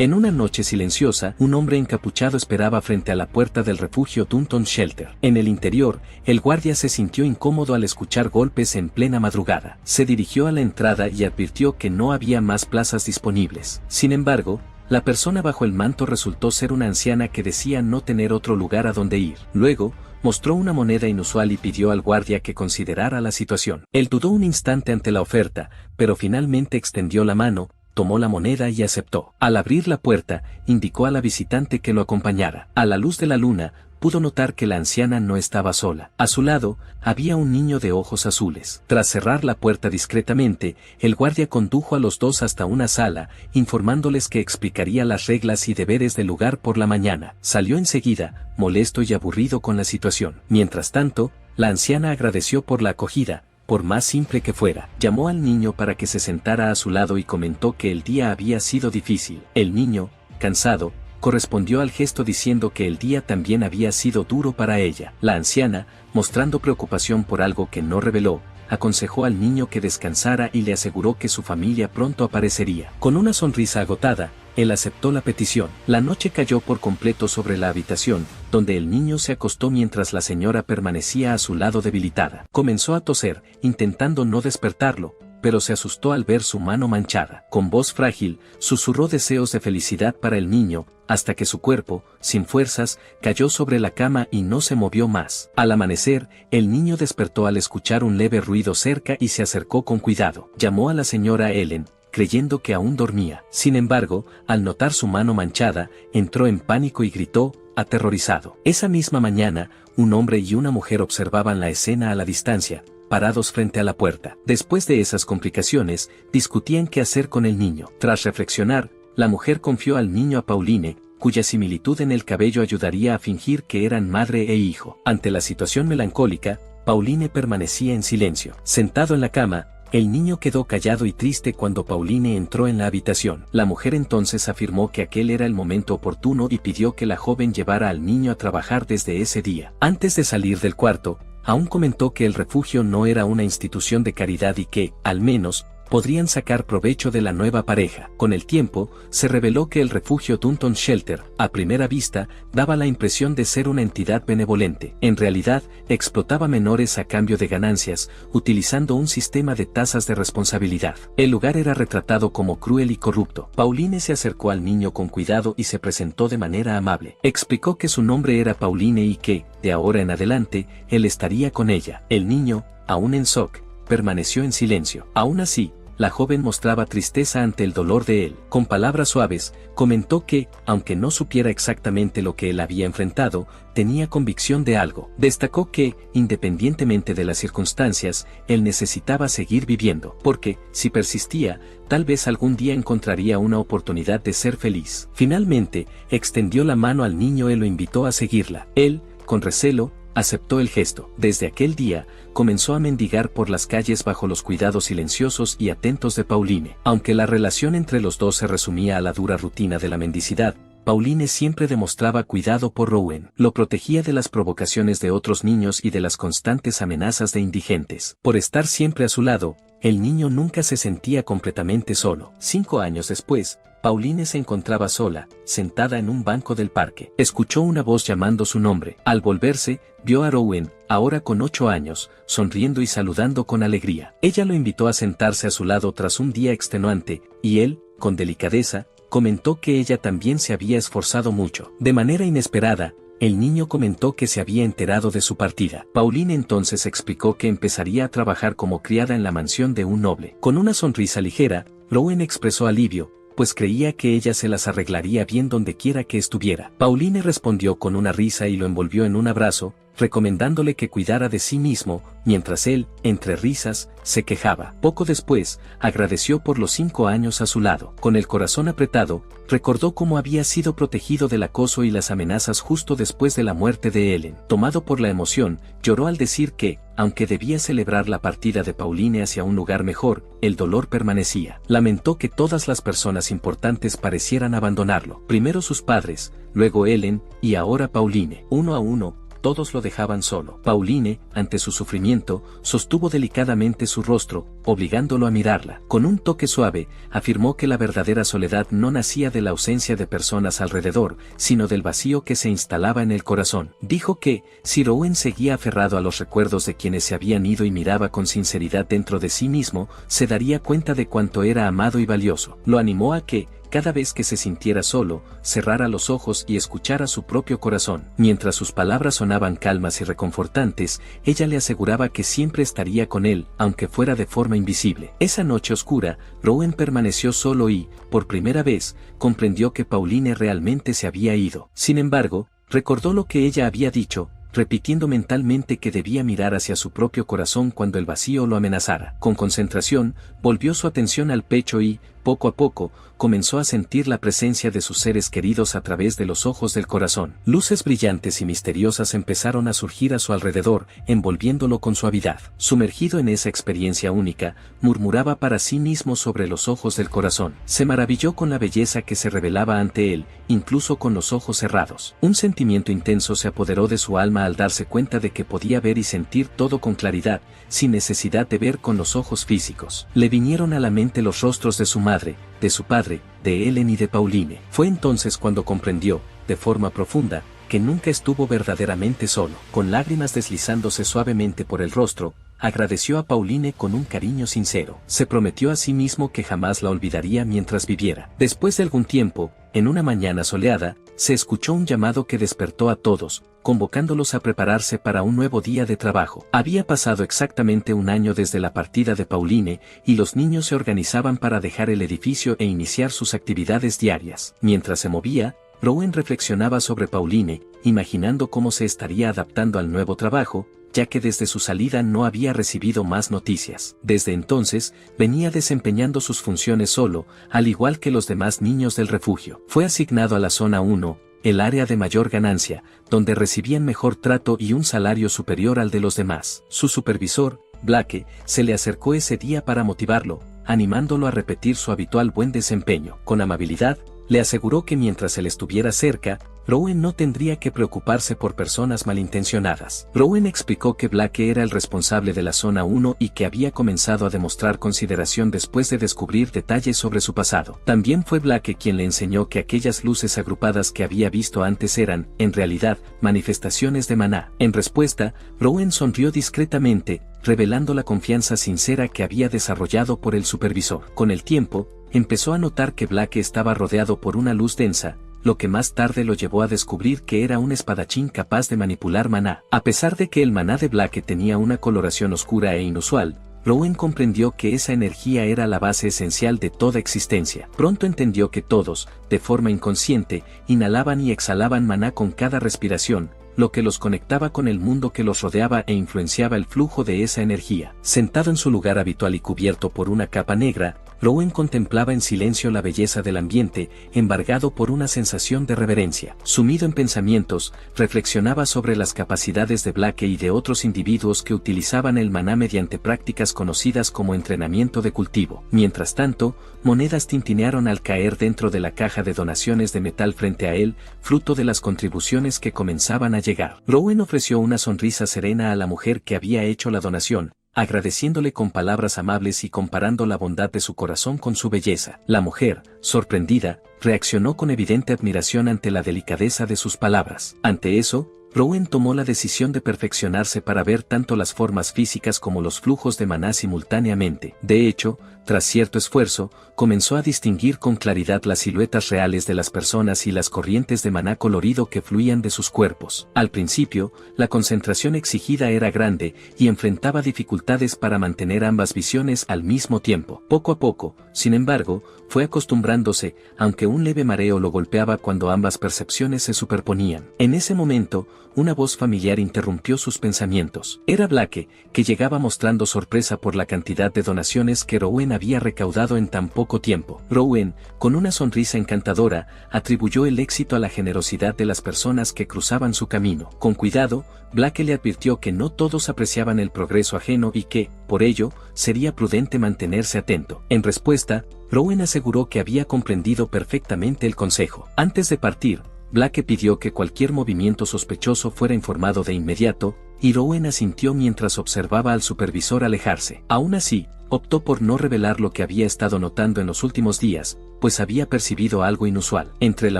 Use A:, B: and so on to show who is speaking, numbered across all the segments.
A: En una noche silenciosa, un hombre encapuchado esperaba frente a la puerta del refugio Dunton Shelter. En el interior, el guardia se sintió incómodo al escuchar golpes en plena madrugada. Se dirigió a la entrada y advirtió que no había más plazas disponibles. Sin embargo, la persona bajo el manto resultó ser una anciana que decía no tener otro lugar a donde ir. Luego, mostró una moneda inusual y pidió al guardia que considerara la situación. Él dudó un instante ante la oferta, pero finalmente extendió la mano, tomó la moneda y aceptó. Al abrir la puerta, indicó a la visitante que lo acompañara. A la luz de la luna, pudo notar que la anciana no estaba sola. A su lado, había un niño de ojos azules. Tras cerrar la puerta discretamente, el guardia condujo a los dos hasta una sala, informándoles que explicaría las reglas y deberes del lugar por la mañana. Salió enseguida, molesto y aburrido con la situación. Mientras tanto, la anciana agradeció por la acogida, por más simple que fuera. Llamó al niño para que se sentara a su lado y comentó que el día había sido difícil. El niño, cansado, correspondió al gesto diciendo que el día también había sido duro para ella. La anciana, mostrando preocupación por algo que no reveló, aconsejó al niño que descansara y le aseguró que su familia pronto aparecería. Con una sonrisa agotada, él aceptó la petición. La noche cayó por completo sobre la habitación, donde el niño se acostó mientras la señora permanecía a su lado debilitada. Comenzó a toser, intentando no despertarlo, pero se asustó al ver su mano manchada. Con voz frágil, susurró deseos de felicidad para el niño, hasta que su cuerpo, sin fuerzas, cayó sobre la cama y no se movió más. Al amanecer, el niño despertó al escuchar un leve ruido cerca y se acercó con cuidado. Llamó a la señora Ellen, creyendo que aún dormía. Sin embargo, al notar su mano manchada, entró en pánico y gritó, aterrorizado. Esa misma mañana, un hombre y una mujer observaban la escena a la distancia, parados frente a la puerta. Después de esas complicaciones, discutían qué hacer con el niño. Tras reflexionar, la mujer confió al niño a Pauline, cuya similitud en el cabello ayudaría a fingir que eran madre e hijo. Ante la situación melancólica, Pauline permanecía en silencio. Sentado en la cama, el niño quedó callado y triste cuando Pauline entró en la habitación. La mujer entonces afirmó que aquel era el momento oportuno y pidió que la joven llevara al niño a trabajar desde ese día. Antes de salir del cuarto, aún comentó que el refugio no era una institución de caridad y que, al menos, podrían sacar provecho de la nueva pareja. Con el tiempo, se reveló que el refugio Dunton Shelter, a primera vista, daba la impresión de ser una entidad benevolente. En realidad, explotaba menores a cambio de ganancias, utilizando un sistema de tasas de responsabilidad. El lugar era retratado como cruel y corrupto. Pauline se acercó al niño con cuidado y se presentó de manera amable. Explicó que su nombre era Pauline y que, de ahora en adelante, él estaría con ella. El niño, aún en shock, permaneció en silencio. Aún así, la joven mostraba tristeza ante el dolor de él. Con palabras suaves, comentó que, aunque no supiera exactamente lo que él había enfrentado, tenía convicción de algo. Destacó que, independientemente de las circunstancias, él necesitaba seguir viviendo, porque, si persistía, tal vez algún día encontraría una oportunidad de ser feliz. Finalmente, extendió la mano al niño y lo invitó a seguirla. Él, con recelo, aceptó el gesto. Desde aquel día, comenzó a mendigar por las calles bajo los cuidados silenciosos y atentos de Pauline. Aunque la relación entre los dos se resumía a la dura rutina de la mendicidad, Pauline siempre demostraba cuidado por Rowan. Lo protegía de las provocaciones de otros niños y de las constantes amenazas de indigentes. Por estar siempre a su lado, el niño nunca se sentía completamente solo. 5 años después, Pauline se encontraba sola, sentada en un banco del parque. Escuchó una voz llamando su nombre. Al volverse, vio a Rowan, ahora con 8 años, sonriendo y saludando con alegría. Ella lo invitó a sentarse a su lado tras un día extenuante, y él, con delicadeza, comentó que ella también se había esforzado mucho. De manera inesperada, el niño comentó que se había enterado de su partida. Pauline entonces explicó que empezaría a trabajar como criada en la mansión de un noble. Con una sonrisa ligera, Rowan expresó alivio, pues creía que ella se las arreglaría bien donde quiera que estuviera. Pauline respondió con una risa y lo envolvió en un abrazo, recomendándole que cuidara de sí mismo, mientras él, entre risas, se quejaba. Poco después, agradeció por los 5 años a su lado. Con el corazón apretado, recordó cómo había sido protegido del acoso y las amenazas justo después de la muerte de Ellen. Tomado por la emoción, lloró al decir que, aunque debía celebrar la partida de Pauline hacia un lugar mejor, el dolor permanecía. Lamentó que todas las personas importantes parecieran abandonarlo. Primero sus padres, luego Ellen, y ahora Pauline. Uno a uno, todos lo dejaban solo. Pauline, ante su sufrimiento, sostuvo delicadamente su rostro, obligándolo a mirarla. Con un toque suave, afirmó que la verdadera soledad no nacía de la ausencia de personas alrededor, sino del vacío que se instalaba en el corazón. Dijo que, si Rowan seguía aferrado a los recuerdos de quienes se habían ido y miraba con sinceridad dentro de sí mismo, se daría cuenta de cuánto era amado y valioso. Lo animó a que, cada vez que se sintiera solo, cerrara los ojos y escuchara su propio corazón. Mientras sus palabras sonaban calmas y reconfortantes, ella le aseguraba que siempre estaría con él, aunque fuera de forma invisible. Esa noche oscura, Rowan permaneció solo y, por primera vez, comprendió que Pauline realmente se había ido. Sin embargo, recordó lo que ella había dicho, repitiendo mentalmente que debía mirar hacia su propio corazón cuando el vacío lo amenazara. Con concentración, volvió su atención al pecho y, poco a poco, comenzó a sentir la presencia de sus seres queridos a través de los ojos del corazón. Luces brillantes y misteriosas empezaron a surgir a su alrededor, envolviéndolo con suavidad. Sumergido en esa experiencia única, murmuraba para sí mismo sobre los ojos del corazón. Se maravilló con la belleza que se revelaba ante él, incluso con los ojos cerrados. Un sentimiento intenso se apoderó de su alma al darse cuenta de que podía ver y sentir todo con claridad, sin necesidad de ver con los ojos físicos. Le vinieron a la mente los rostros de su madre, de su padre, de Ellen y de Pauline. Fue entonces cuando comprendió, de forma profunda, que nunca estuvo verdaderamente solo. Con lágrimas deslizándose suavemente por el rostro, agradeció a Pauline con un cariño sincero. Se prometió a sí mismo que jamás la olvidaría mientras viviera. Después de algún tiempo, en una mañana soleada, se escuchó un llamado que despertó a todos, convocándolos a prepararse para un nuevo día de trabajo. Había pasado exactamente un año desde la partida de Pauline, y los niños se organizaban para dejar el edificio e iniciar sus actividades diarias. Mientras se movía, Rowan reflexionaba sobre Pauline, imaginando cómo se estaría adaptando al nuevo trabajo, ya que desde su salida no había recibido más noticias. Desde entonces, venía desempeñando sus funciones solo, al igual que los demás niños del refugio. Fue asignado a la zona 1, el área de mayor ganancia, donde recibían mejor trato y un salario superior al de los demás. Su supervisor, Blake, se le acercó ese día para motivarlo, animándolo a repetir su habitual buen desempeño. Con amabilidad, le aseguró que mientras él estuviera cerca, Rowan no tendría que preocuparse por personas malintencionadas. Rowan explicó que Blake era el responsable de la zona 1 y que había comenzado a demostrar consideración después de descubrir detalles sobre su pasado. También fue Blake quien le enseñó que aquellas luces agrupadas que había visto antes eran, en realidad, manifestaciones de maná. En respuesta, Rowan sonrió discretamente, revelando la confianza sincera que había desarrollado por el supervisor. Con el tiempo, empezó a notar que Blake estaba rodeado por una luz densa, lo que más tarde lo llevó a descubrir que era un espadachín capaz de manipular maná. A pesar de que el maná de Blake tenía una coloración oscura e inusual, Rowan comprendió que esa energía era la base esencial de toda existencia. Pronto entendió que todos, de forma inconsciente, inhalaban y exhalaban maná con cada respiración, lo que los conectaba con el mundo que los rodeaba e influenciaba el flujo de esa energía. Sentado en su lugar habitual y cubierto por una capa negra, Rowan contemplaba en silencio la belleza del ambiente, embargado por una sensación de reverencia. Sumido en pensamientos, reflexionaba sobre las capacidades de Blake y de otros individuos que utilizaban el maná mediante prácticas conocidas como entrenamiento de cultivo. Mientras tanto, monedas tintinearon al caer dentro de la caja de donaciones de metal frente a él, fruto de las contribuciones que comenzaban a llegar. Rowan ofreció una sonrisa serena a la mujer que había hecho la donación, agradeciéndole con palabras amables y comparando la bondad de su corazón con su belleza. La mujer, sorprendida, reaccionó con evidente admiración ante la delicadeza de sus palabras. Ante eso, Rowan tomó la decisión de perfeccionarse para ver tanto las formas físicas como los flujos de maná simultáneamente. De hecho, tras cierto esfuerzo, comenzó a distinguir con claridad las siluetas reales de las personas y las corrientes de maná colorido que fluían de sus cuerpos. Al principio, la concentración exigida era grande y enfrentaba dificultades para mantener ambas visiones al mismo tiempo. Poco a poco, sin embargo, fue acostumbrándose, aunque un leve mareo lo golpeaba cuando ambas percepciones se superponían. En ese momento, una voz familiar interrumpió sus pensamientos. Era Blake, que llegaba mostrando sorpresa por la cantidad de donaciones que Rowan había recaudado en tan poco tiempo. Rowan, con una sonrisa encantadora, atribuyó el éxito a la generosidad de las personas que cruzaban su camino. Con cuidado, Blake le advirtió que no todos apreciaban el progreso ajeno y que, por ello, sería prudente mantenerse atento. En respuesta, Rowan aseguró que había comprendido perfectamente el consejo. Antes de partir, Blake pidió que cualquier movimiento sospechoso fuera informado de inmediato, y Rowan asintió mientras observaba al supervisor alejarse. Aún así, optó por no revelar lo que había estado notando en los últimos días, pues había percibido algo inusual. Entre la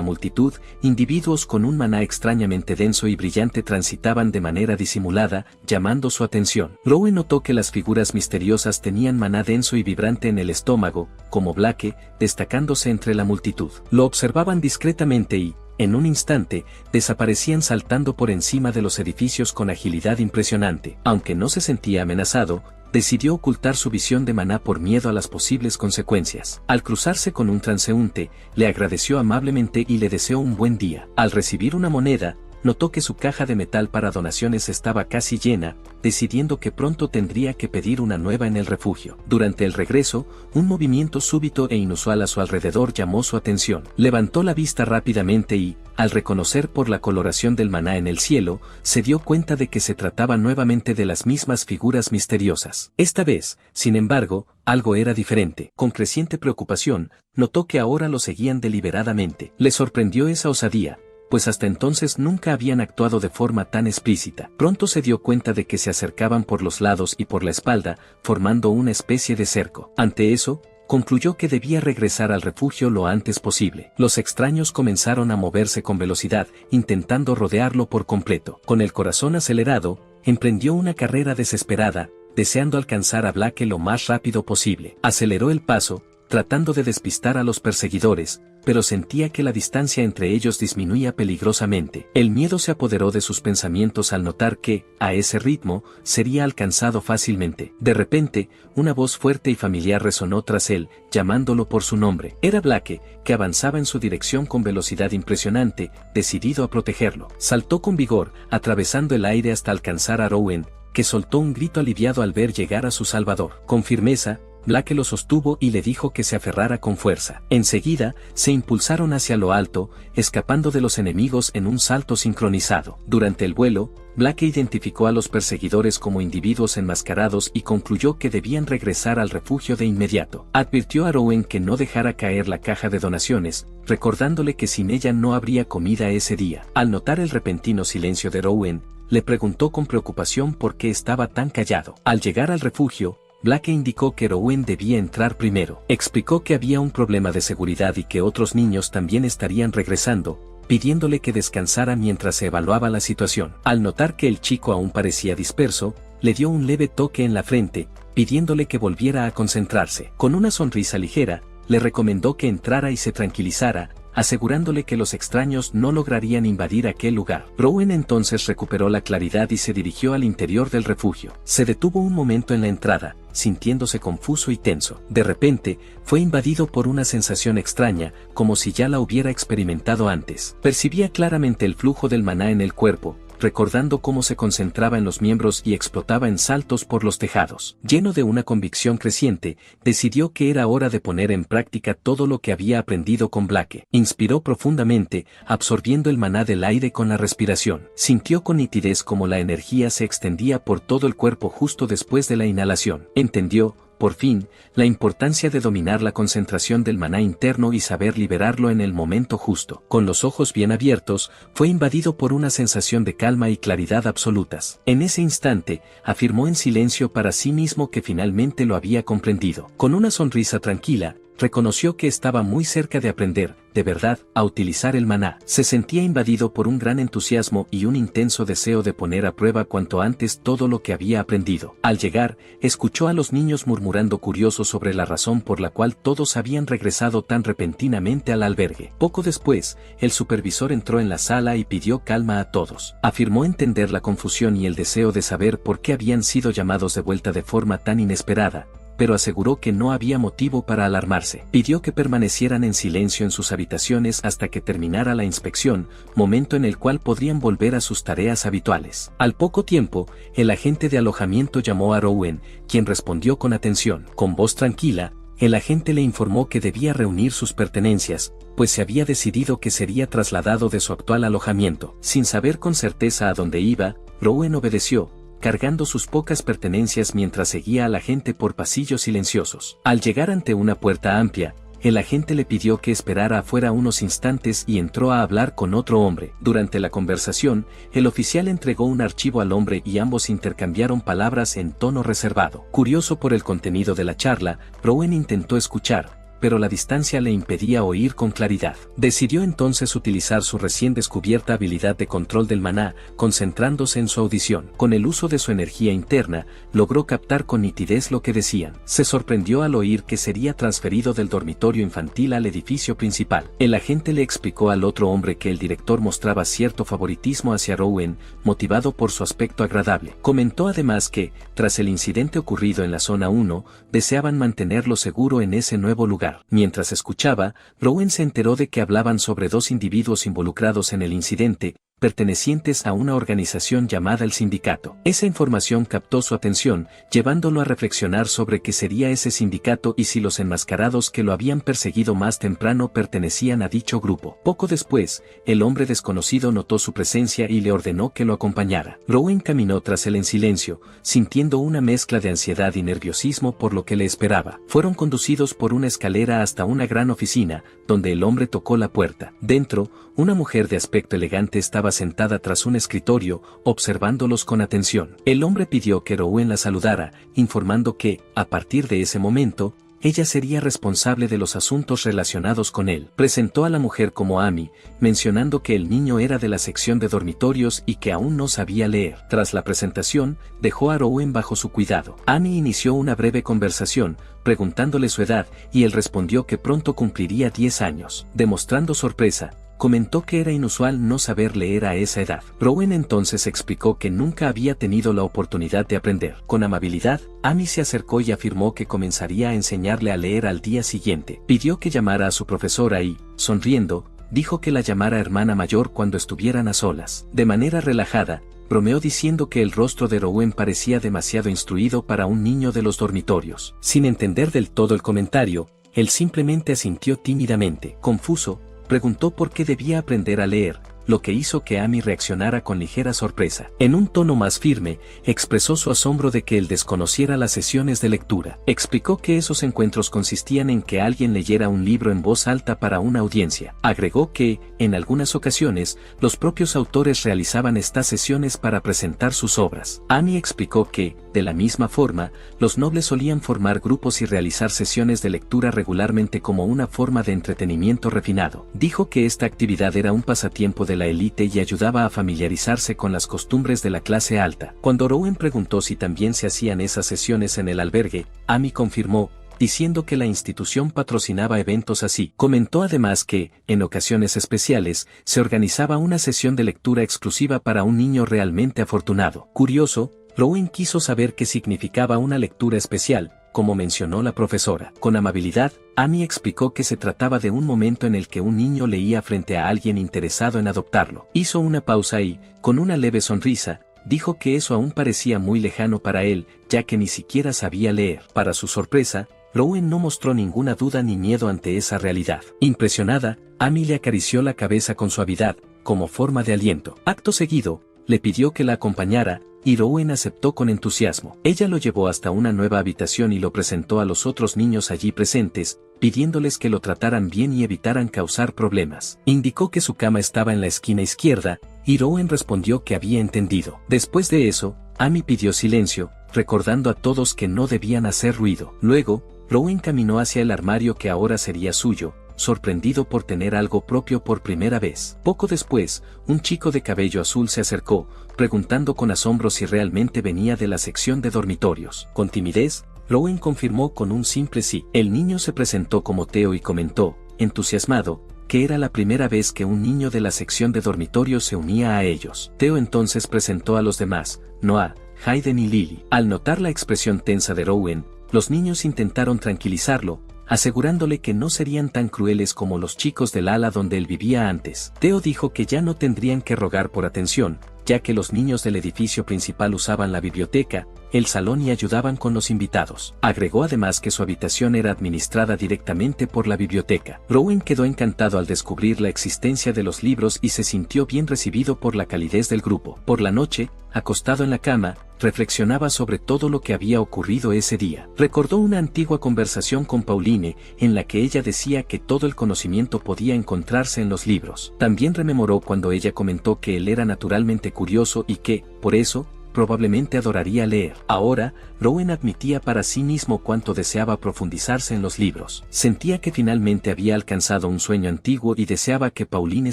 A: multitud, individuos con un maná extrañamente denso y brillante transitaban de manera disimulada, llamando su atención. Rowan notó que las figuras misteriosas tenían maná denso y vibrante en el estómago, como Blake, destacándose entre la multitud. Lo observaban discretamente y, en un instante, desaparecían saltando por encima de los edificios con agilidad impresionante. Aunque no se sentía amenazado, decidió ocultar su visión de maná por miedo a las posibles consecuencias. Al cruzarse con un transeúnte, le agradeció amablemente y le deseó un buen día. Al recibir una moneda, notó que su caja de metal para donaciones estaba casi llena, decidiendo que pronto tendría que pedir una nueva en el refugio. Durante el regreso, un movimiento súbito e inusual a su alrededor llamó su atención. Levantó la vista rápidamente y, al reconocer por la coloración del maná en el cielo, se dio cuenta de que se trataba nuevamente de las mismas figuras misteriosas. Esta vez, sin embargo, algo era diferente. Con creciente preocupación, notó que ahora lo seguían deliberadamente. Le sorprendió esa osadía, pues hasta entonces nunca habían actuado de forma tan explícita. Pronto se dio cuenta de que se acercaban por los lados y por la espalda, formando una especie de cerco. Ante eso, concluyó que debía regresar al refugio lo antes posible. Los extraños comenzaron a moverse con velocidad, intentando rodearlo por completo. Con el corazón acelerado, emprendió una carrera desesperada, deseando alcanzar a Blake lo más rápido posible. Aceleró el paso, tratando de despistar a los perseguidores, pero sentía que la distancia entre ellos disminuía peligrosamente. El miedo se apoderó de sus pensamientos al notar que, a ese ritmo, sería alcanzado fácilmente. De repente, una voz fuerte y familiar resonó tras él, llamándolo por su nombre. Era Blake, que avanzaba en su dirección con velocidad impresionante, decidido a protegerlo. Saltó con vigor, atravesando el aire hasta alcanzar a Rowan, que soltó un grito aliviado al ver llegar a su salvador. Con firmeza, Blake lo sostuvo y le dijo que se aferrara con fuerza. Enseguida, se impulsaron hacia lo alto, escapando de los enemigos en un salto sincronizado. Durante el vuelo, Blake identificó a los perseguidores como individuos enmascarados y concluyó que debían regresar al refugio de inmediato. Advirtió a Rowan que no dejara caer la caja de donaciones, recordándole que sin ella no habría comida ese día. Al notar el repentino silencio de Rowan, le preguntó con preocupación por qué estaba tan callado. Al llegar al refugio, Blake indicó que Rowan debía entrar primero. Explicó que había un problema de seguridad y que otros niños también estarían regresando, pidiéndole que descansara mientras se evaluaba la situación. Al notar que el chico aún parecía disperso, le dio un leve toque en la frente, pidiéndole que volviera a concentrarse. Con una sonrisa ligera, le recomendó que entrara y se tranquilizara, asegurándole que los extraños no lograrían invadir aquel lugar. Rowan entonces recuperó la claridad y se dirigió al interior del refugio. Se detuvo un momento en la entrada, sintiéndose confuso y tenso. De repente, fue invadido por una sensación extraña, como si ya la hubiera experimentado antes. Percibía claramente el flujo del maná en el cuerpo, recordando cómo se concentraba en los miembros y explotaba en saltos por los tejados. Lleno de una convicción creciente, decidió que era hora de poner en práctica todo lo que había aprendido con Blake. Inspiró profundamente, absorbiendo el maná del aire con la respiración. Sintió con nitidez cómo la energía se extendía por todo el cuerpo justo después de la inhalación. Entendió, por fin, la importancia de dominar la concentración del maná interno y saber liberarlo en el momento justo. Con los ojos bien abiertos, fue invadido por una sensación de calma y claridad absolutas. En ese instante, afirmó en silencio para sí mismo que finalmente lo había comprendido. Con una sonrisa tranquila, reconoció que estaba muy cerca de aprender, de verdad, a utilizar el maná. Se sentía invadido por un gran entusiasmo y un intenso deseo de poner a prueba cuanto antes todo lo que había aprendido. Al llegar, escuchó a los niños murmurando curiosos sobre la razón por la cual todos habían regresado tan repentinamente al albergue. Poco después, el supervisor entró en la sala y pidió calma a todos. Afirmó entender la confusión y el deseo de saber por qué habían sido llamados de vuelta de forma tan inesperada, pero aseguró que no había motivo para alarmarse. Pidió que permanecieran en silencio en sus habitaciones hasta que terminara la inspección, momento en el cual podrían volver a sus tareas habituales. Al poco tiempo, el agente de alojamiento llamó a Rowan, quien respondió con atención. Con voz tranquila, el agente le informó que debía reunir sus pertenencias, pues se había decidido que sería trasladado de su actual alojamiento. Sin saber con certeza a dónde iba, Rowan obedeció, cargando sus pocas pertenencias mientras seguía a la gente por pasillos silenciosos. Al llegar ante una puerta amplia, el agente le pidió que esperara afuera unos instantes y entró a hablar con otro hombre. Durante la conversación, el oficial entregó un archivo al hombre y ambos intercambiaron palabras en tono reservado. Curioso por el contenido de la charla, Rowan intentó escuchar, pero la distancia le impedía oír con claridad. Decidió entonces utilizar su recién descubierta habilidad de control del maná, concentrándose en su audición. Con el uso de su energía interna, logró captar con nitidez lo que decían. Se sorprendió al oír que sería transferido del dormitorio infantil al edificio principal. El agente le explicó al otro hombre que el director mostraba cierto favoritismo hacia Rowan, motivado por su aspecto agradable. Comentó además que, tras el incidente ocurrido en la zona 1, deseaban mantenerlo seguro en ese nuevo lugar. Mientras escuchaba, Rowan se enteró de que hablaban sobre dos individuos involucrados en el incidente, pertenecientes a una organización llamada el Sindicato. Esa información captó su atención, llevándolo a reflexionar sobre qué sería ese sindicato y si los enmascarados que lo habían perseguido más temprano pertenecían a dicho grupo. Poco después, el hombre desconocido notó su presencia y le ordenó que lo acompañara. Rowan caminó tras él en silencio, sintiendo una mezcla de ansiedad y nerviosismo por lo que le esperaba. Fueron conducidos por una escalera hasta una gran oficina, donde el hombre tocó la puerta. Dentro, una mujer de aspecto elegante estaba sentada tras un escritorio, observándolos con atención. El hombre pidió que Rowan la saludara, informando que, a partir de ese momento, ella sería responsable de los asuntos relacionados con él. Presentó a la mujer como Amy, mencionando que el niño era de la sección de dormitorios y que aún no sabía leer. Tras la presentación, dejó a Rowan bajo su cuidado. Amy inició una breve conversación, preguntándole su edad, y él respondió que pronto cumpliría 10 años. Demostrando sorpresa, comentó que era inusual no saber leer a esa edad. Rowan entonces explicó que nunca había tenido la oportunidad de aprender. Con amabilidad, Amy se acercó y afirmó que comenzaría a enseñarle a leer al día siguiente. Pidió que llamara a su profesora y, sonriendo, dijo que la llamara hermana mayor cuando estuvieran a solas. De manera relajada, bromeó diciendo que el rostro de Rowan parecía demasiado instruido para un niño de los dormitorios. Sin entender del todo el comentario, él simplemente asintió tímidamente. Confuso, preguntó por qué debía aprender a leer, lo que hizo que Amy reaccionara con ligera sorpresa. En un tono más firme, expresó su asombro de que él desconociera las sesiones de lectura. Explicó que esos encuentros consistían en que alguien leyera un libro en voz alta para una audiencia. Agregó que, en algunas ocasiones, los propios autores realizaban estas sesiones para presentar sus obras. Amy explicó que, de la misma forma, los nobles solían formar grupos y realizar sesiones de lectura regularmente como una forma de entretenimiento refinado. Dijo que esta actividad era un pasatiempo de la élite y ayudaba a familiarizarse con las costumbres de la clase alta. Cuando Rowan preguntó si también se hacían esas sesiones en el albergue, Amy confirmó, diciendo que la institución patrocinaba eventos así. Comentó además que, en ocasiones especiales, se organizaba una sesión de lectura exclusiva para un niño realmente afortunado. Curioso, Rowan quiso saber qué significaba una lectura especial, como mencionó la profesora. Con amabilidad, Amy explicó que se trataba de un momento en el que un niño leía frente a alguien interesado en adoptarlo. Hizo una pausa y, con una leve sonrisa, dijo que eso aún parecía muy lejano para él, ya que ni siquiera sabía leer. Para su sorpresa, Rowan no mostró ninguna duda ni miedo ante esa realidad. Impresionada, Amy le acarició la cabeza con suavidad, como forma de aliento. Acto seguido, le pidió que la acompañara, y Rowan aceptó con entusiasmo. Ella lo llevó hasta una nueva habitación y lo presentó a los otros niños allí presentes, pidiéndoles que lo trataran bien y evitaran causar problemas. Indicó que su cama estaba en la esquina izquierda, y Rowan respondió que había entendido. Después de eso, Amy pidió silencio, recordando a todos que no debían hacer ruido. Luego, Rowan caminó hacia el armario que ahora sería suyo, sorprendido por tener algo propio por primera vez. Poco después, un chico de cabello azul se acercó, preguntando con asombro si realmente venía de la sección de dormitorios. Con timidez, Rowan confirmó con un simple sí. El niño se presentó como Theo y comentó, entusiasmado, que era la primera vez que un niño de la sección de dormitorios se unía a ellos. Theo entonces presentó a los demás, Noah, Hayden y Lily. Al notar la expresión tensa de Rowan, los niños intentaron tranquilizarlo, asegurándole que no serían tan crueles como los chicos del ala donde él vivía antes. Theo dijo que ya no tendrían que rogar por atención, ya que los niños del edificio principal usaban la biblioteca, el salón y ayudaban con los invitados. Agregó además que su habitación era administrada directamente por la biblioteca. Rowan quedó encantado al descubrir la existencia de los libros y se sintió bien recibido por la calidez del grupo. Por la noche, acostado en la cama, reflexionaba sobre todo lo que había ocurrido ese día. Recordó una antigua conversación con Pauline, en la que ella decía que todo el conocimiento podía encontrarse en los libros. También rememoró cuando ella comentó que él era naturalmente curioso y que, por eso, probablemente adoraría leer. Ahora, Rowan admitía para sí mismo cuánto deseaba profundizarse en los libros. Sentía que finalmente había alcanzado un sueño antiguo y deseaba que Pauline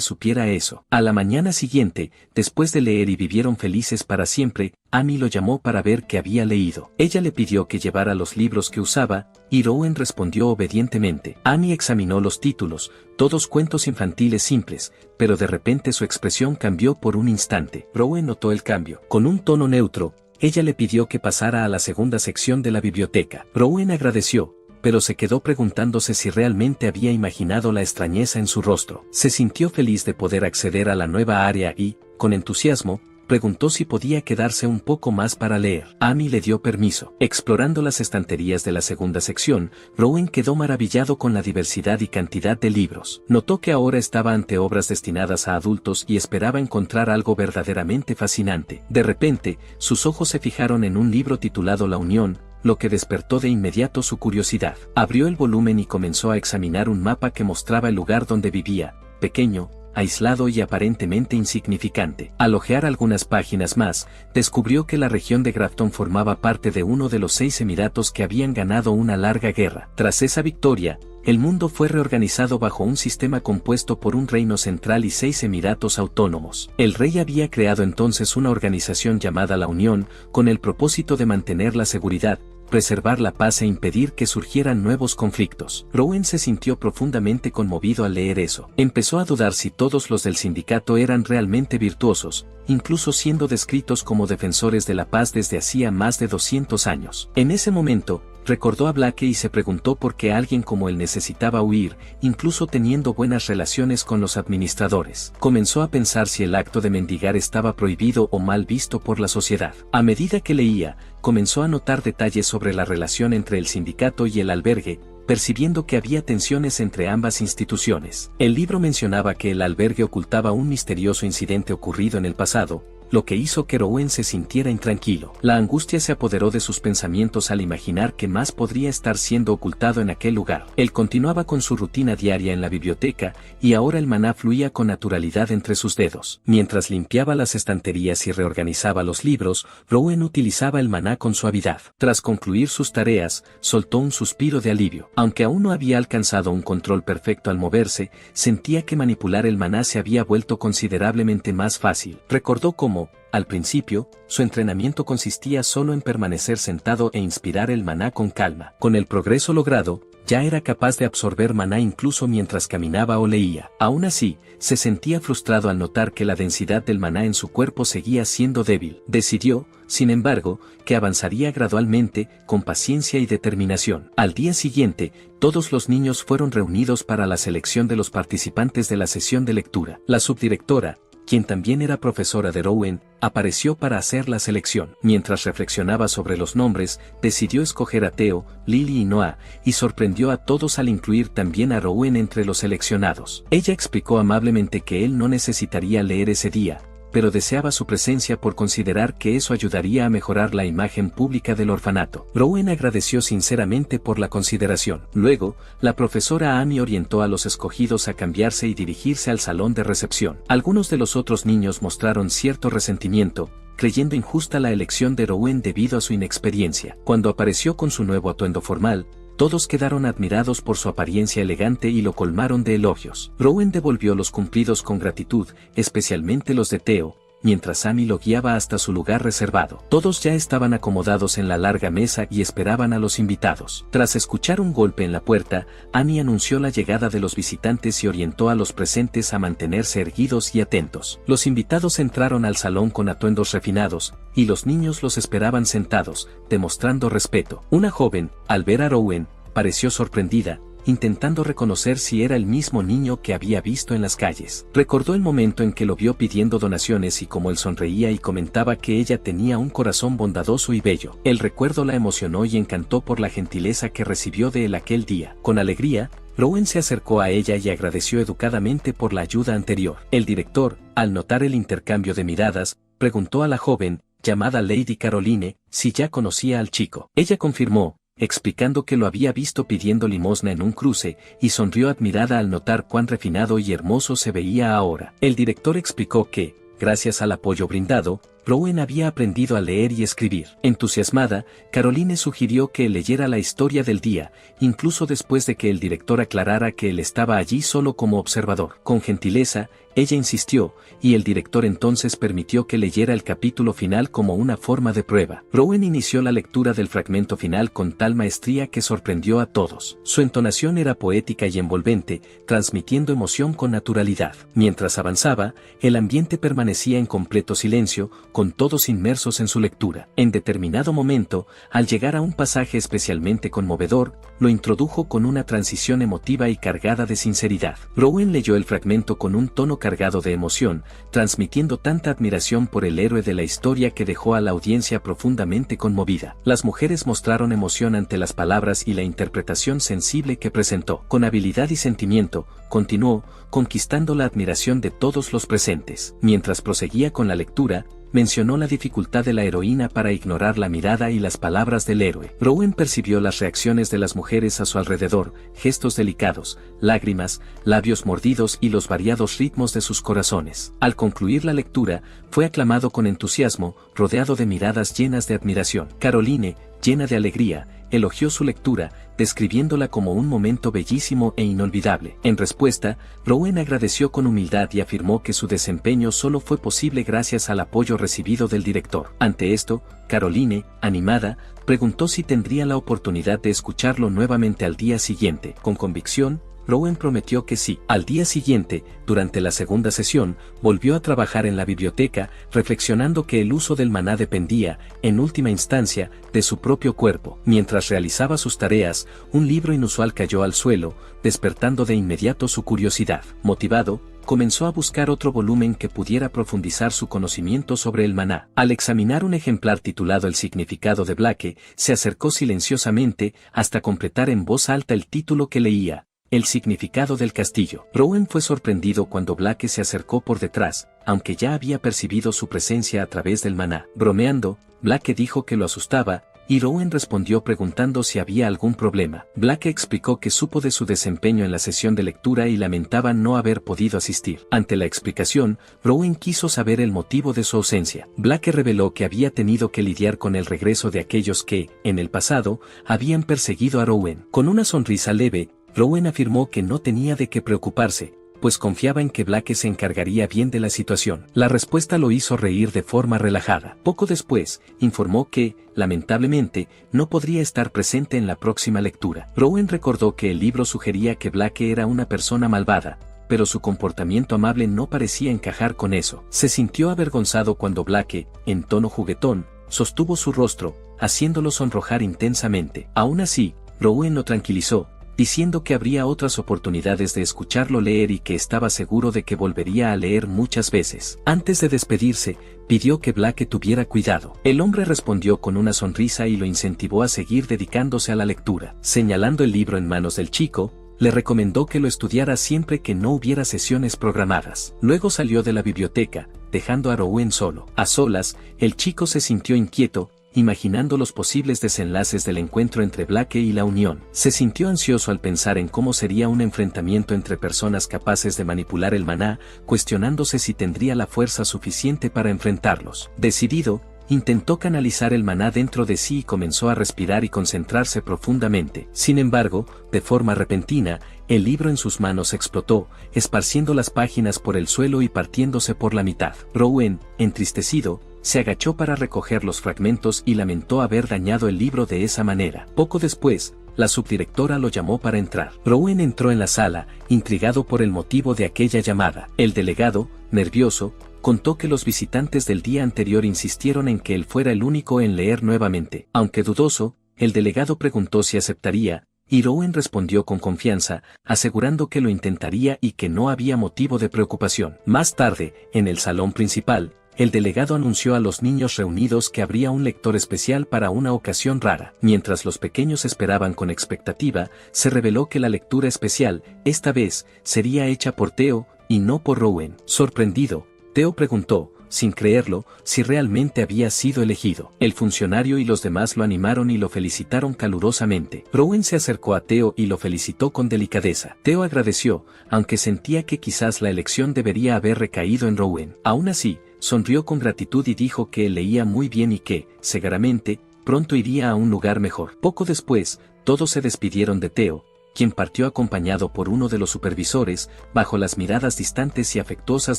A: supiera eso. A la mañana siguiente, después de leer y vivieron felices para siempre, Amy lo llamó para ver qué había leído. Ella le pidió que llevara los libros que usaba, y Rowan respondió obedientemente. Amy examinó los títulos, todos cuentos infantiles simples, pero de repente su expresión cambió por un instante. Rowan notó el cambio. Con un tono neutro, ella le pidió que pasara a la segunda sección de la biblioteca. Rowan agradeció, pero se quedó preguntándose si realmente había imaginado la extrañeza en su rostro. Se sintió feliz de poder acceder a la nueva área y, con entusiasmo, preguntó si podía quedarse un poco más para leer. Amy le dio permiso. Explorando las estanterías de la segunda sección, Rowan quedó maravillado con la diversidad y cantidad de libros. Notó que ahora estaba ante obras destinadas a adultos y esperaba encontrar algo verdaderamente fascinante. De repente, sus ojos se fijaron en un libro titulado La Unión, lo que despertó de inmediato su curiosidad. Abrió el volumen y comenzó a examinar un mapa que mostraba el lugar donde vivía, pequeño, aislado y aparentemente insignificante. Al hojear algunas páginas más, descubrió que la región de Grafton formaba parte de uno de los 6 emiratos que habían ganado una larga guerra. Tras esa victoria, el mundo fue reorganizado bajo un sistema compuesto por un reino central y 6 emiratos autónomos. El rey había creado entonces una organización llamada la Unión, con el propósito de mantener la seguridad, preservar la paz e impedir que surgieran nuevos conflictos. Rowan se sintió profundamente conmovido al leer eso. Empezó a dudar si todos los del sindicato eran realmente virtuosos, incluso siendo descritos como defensores de la paz desde hacía más de 200 años. En ese momento, recordó a Blake y se preguntó por qué alguien como él necesitaba huir, incluso teniendo buenas relaciones con los administradores. Comenzó a pensar si el acto de mendigar estaba prohibido o mal visto por la sociedad. A medida que leía, comenzó a notar detalles sobre la relación entre el sindicato y el albergue, percibiendo que había tensiones entre ambas instituciones. El libro mencionaba que el albergue ocultaba un misterioso incidente ocurrido en el pasado, lo que hizo que Rowan se sintiera intranquilo. La angustia se apoderó de sus pensamientos al imaginar que más podría estar siendo ocultado en aquel lugar. Él continuaba con su rutina diaria en la biblioteca, y ahora el maná fluía con naturalidad entre sus dedos. Mientras limpiaba las estanterías y reorganizaba los libros, Rowan utilizaba el maná con suavidad. Tras concluir sus tareas, soltó un suspiro de alivio. Aunque aún no había alcanzado un control perfecto al moverse, sentía que manipular el maná se había vuelto considerablemente más fácil. Recordó cómo, al principio, su entrenamiento consistía solo en permanecer sentado e inspirar el maná con calma. Con el progreso logrado, ya era capaz de absorber maná incluso mientras caminaba o leía. Aún así, se sentía frustrado al notar que la densidad del maná en su cuerpo seguía siendo débil. Decidió, sin embargo, que avanzaría gradualmente, con paciencia y determinación. Al día siguiente, todos los niños fueron reunidos para la selección de los participantes de la sesión de lectura. La subdirectora, quien también era profesora de Rowan, apareció para hacer la selección. Mientras reflexionaba sobre los nombres, decidió escoger a Theo, Lily y Noah, y sorprendió a todos al incluir también a Rowan entre los seleccionados. Ella explicó amablemente que él no necesitaría leer ese día, pero deseaba su presencia por considerar que eso ayudaría a mejorar la imagen pública del orfanato. Rowan agradeció sinceramente por la consideración. Luego, la profesora Amy orientó a los escogidos a cambiarse y dirigirse al salón de recepción. Algunos de los otros niños mostraron cierto resentimiento, creyendo injusta la elección de Rowan debido a su inexperiencia. Cuando apareció con su nuevo atuendo formal, todos quedaron admirados por su apariencia elegante y lo colmaron de elogios. Rowan devolvió los cumplidos con gratitud, especialmente los de Theo, mientras Amy lo guiaba hasta su lugar reservado. Todos ya estaban acomodados en la larga mesa y esperaban a los invitados. Tras escuchar un golpe en la puerta, Amy anunció la llegada de los visitantes y orientó a los presentes a mantenerse erguidos y atentos. Los invitados entraron al salón con atuendos refinados, y los niños los esperaban sentados, demostrando respeto. Una joven, al ver a Rowan, pareció sorprendida, intentando reconocer si era el mismo niño que había visto en las calles. Recordó el momento en que lo vio pidiendo donaciones y cómo él sonreía y comentaba que ella tenía un corazón bondadoso y bello. El recuerdo la emocionó y encantó por la gentileza que recibió de él aquel día. Con alegría, Rowan se acercó a ella y agradeció educadamente por la ayuda anterior. El director, al notar el intercambio de miradas, preguntó a la joven llamada Lady Caroline, si ya conocía al chico. Ella confirmó, explicando que lo había visto pidiendo limosna en un cruce, y sonrió admirada al notar cuán refinado y hermoso se veía ahora. El director explicó que, gracias al apoyo brindado, Rowan había aprendido a leer y escribir. Entusiasmada, Caroline sugirió que él leyera la historia del día, incluso después de que el director aclarara que él estaba allí solo como observador. Con gentileza, ella insistió, y el director entonces permitió que leyera el capítulo final como una forma de prueba. Rowan inició la lectura del fragmento final con tal maestría que sorprendió a todos. Su entonación era poética y envolvente, transmitiendo emoción con naturalidad. Mientras avanzaba, el ambiente permanecía en completo silencio, con todos inmersos en su lectura. En determinado momento, al llegar a un pasaje especialmente conmovedor, lo introdujo con una transición emotiva y cargada de sinceridad. Rowan leyó el fragmento con un tono cargado de emoción, transmitiendo tanta admiración por el héroe de la historia que dejó a la audiencia profundamente conmovida. Las mujeres mostraron emoción ante las palabras y la interpretación sensible que presentó. Con habilidad y sentimiento, continuó, conquistando la admiración de todos los presentes. Mientras proseguía con la lectura, mencionó la dificultad de la heroína para ignorar la mirada y las palabras del héroe. Rowan percibió las reacciones de las mujeres a su alrededor, gestos delicados, lágrimas, labios mordidos y los variados ritmos de sus corazones. Al concluir la lectura, fue aclamado con entusiasmo, rodeado de miradas llenas de admiración. Caroline, llena de alegría, elogió su lectura, describiéndola como un momento bellísimo e inolvidable. En respuesta, Rowan agradeció con humildad y afirmó que su desempeño solo fue posible gracias al apoyo recibido del director. Ante esto, Caroline, animada, preguntó si tendría la oportunidad de escucharlo nuevamente al día siguiente. Con convicción, Rowan prometió que sí. Al día siguiente, durante la segunda sesión, volvió a trabajar en la biblioteca, reflexionando que el uso del maná dependía, en última instancia, de su propio cuerpo. Mientras realizaba sus tareas, un libro inusual cayó al suelo, despertando de inmediato su curiosidad. Motivado, comenzó a buscar otro volumen que pudiera profundizar su conocimiento sobre el maná. Al examinar un ejemplar titulado El significado de Blake, se acercó silenciosamente hasta completar en voz alta el título que leía. El significado del castillo. Rowan fue sorprendido cuando Blake se acercó por detrás, aunque ya había percibido su presencia a través del maná. Bromeando, Blake dijo que lo asustaba, y Rowan respondió preguntando si había algún problema. Blake explicó que supo de su desempeño en la sesión de lectura y lamentaba no haber podido asistir. Ante la explicación, Rowan quiso saber el motivo de su ausencia. Blake reveló que había tenido que lidiar con el regreso de aquellos que, en el pasado, habían perseguido a Rowan. Con una sonrisa leve, Rowan afirmó que no tenía de qué preocuparse, pues confiaba en que Blake se encargaría bien de la situación. La respuesta lo hizo reír de forma relajada. Poco después, informó que, lamentablemente, no podría estar presente en la próxima lectura. Rowan recordó que el libro sugería que Blake era una persona malvada, pero su comportamiento amable no parecía encajar con eso. Se sintió avergonzado cuando Blake, en tono juguetón, sostuvo su rostro, haciéndolo sonrojar intensamente. Aún así, Rowan lo tranquilizó, diciendo que habría otras oportunidades de escucharlo leer y que estaba seguro de que volvería a leer muchas veces. Antes de despedirse, pidió que Blake tuviera cuidado. El hombre respondió con una sonrisa y lo incentivó a seguir dedicándose a la lectura. Señalando el libro en manos del chico, le recomendó que lo estudiara siempre que no hubiera sesiones programadas. Luego salió de la biblioteca, dejando a Rowan solo. A solas, el chico se sintió inquieto, imaginando los posibles desenlaces del encuentro entre Blake y la Unión. Se sintió ansioso al pensar en cómo sería un enfrentamiento entre personas capaces de manipular el maná, cuestionándose si tendría la fuerza suficiente para enfrentarlos. Decidido, intentó canalizar el maná dentro de sí y comenzó a respirar y concentrarse profundamente. Sin embargo, de forma repentina, el libro en sus manos explotó, esparciendo las páginas por el suelo y partiéndose por la mitad. Rowan, entristecido, se agachó para recoger los fragmentos y lamentó haber dañado el libro de esa manera. Poco después, la subdirectora lo llamó para entrar. Rowan entró en la sala, intrigado por el motivo de aquella llamada. El delegado, nervioso, contó que los visitantes del día anterior insistieron en que él fuera el único en leer nuevamente. Aunque dudoso, el delegado preguntó si aceptaría, y Rowan respondió con confianza, asegurando que lo intentaría y que no había motivo de preocupación. Más tarde, en el salón principal, el delegado anunció a los niños reunidos que habría un lector especial para una ocasión rara. Mientras los pequeños esperaban con expectativa, se reveló que la lectura especial, esta vez, sería hecha por Theo, y no por Rowan. Sorprendido, Theo preguntó, sin creerlo, si realmente había sido elegido. El funcionario y los demás lo animaron y lo felicitaron calurosamente. Rowan se acercó a Theo y lo felicitó con delicadeza. Theo agradeció, aunque sentía que quizás la elección debería haber recaído en Rowan. Aún así, sonrió con gratitud y dijo que él leía muy bien y que, seguramente, pronto iría a un lugar mejor. Poco después, todos se despidieron de Theo, quien partió acompañado por uno de los supervisores, bajo las miradas distantes y afectuosas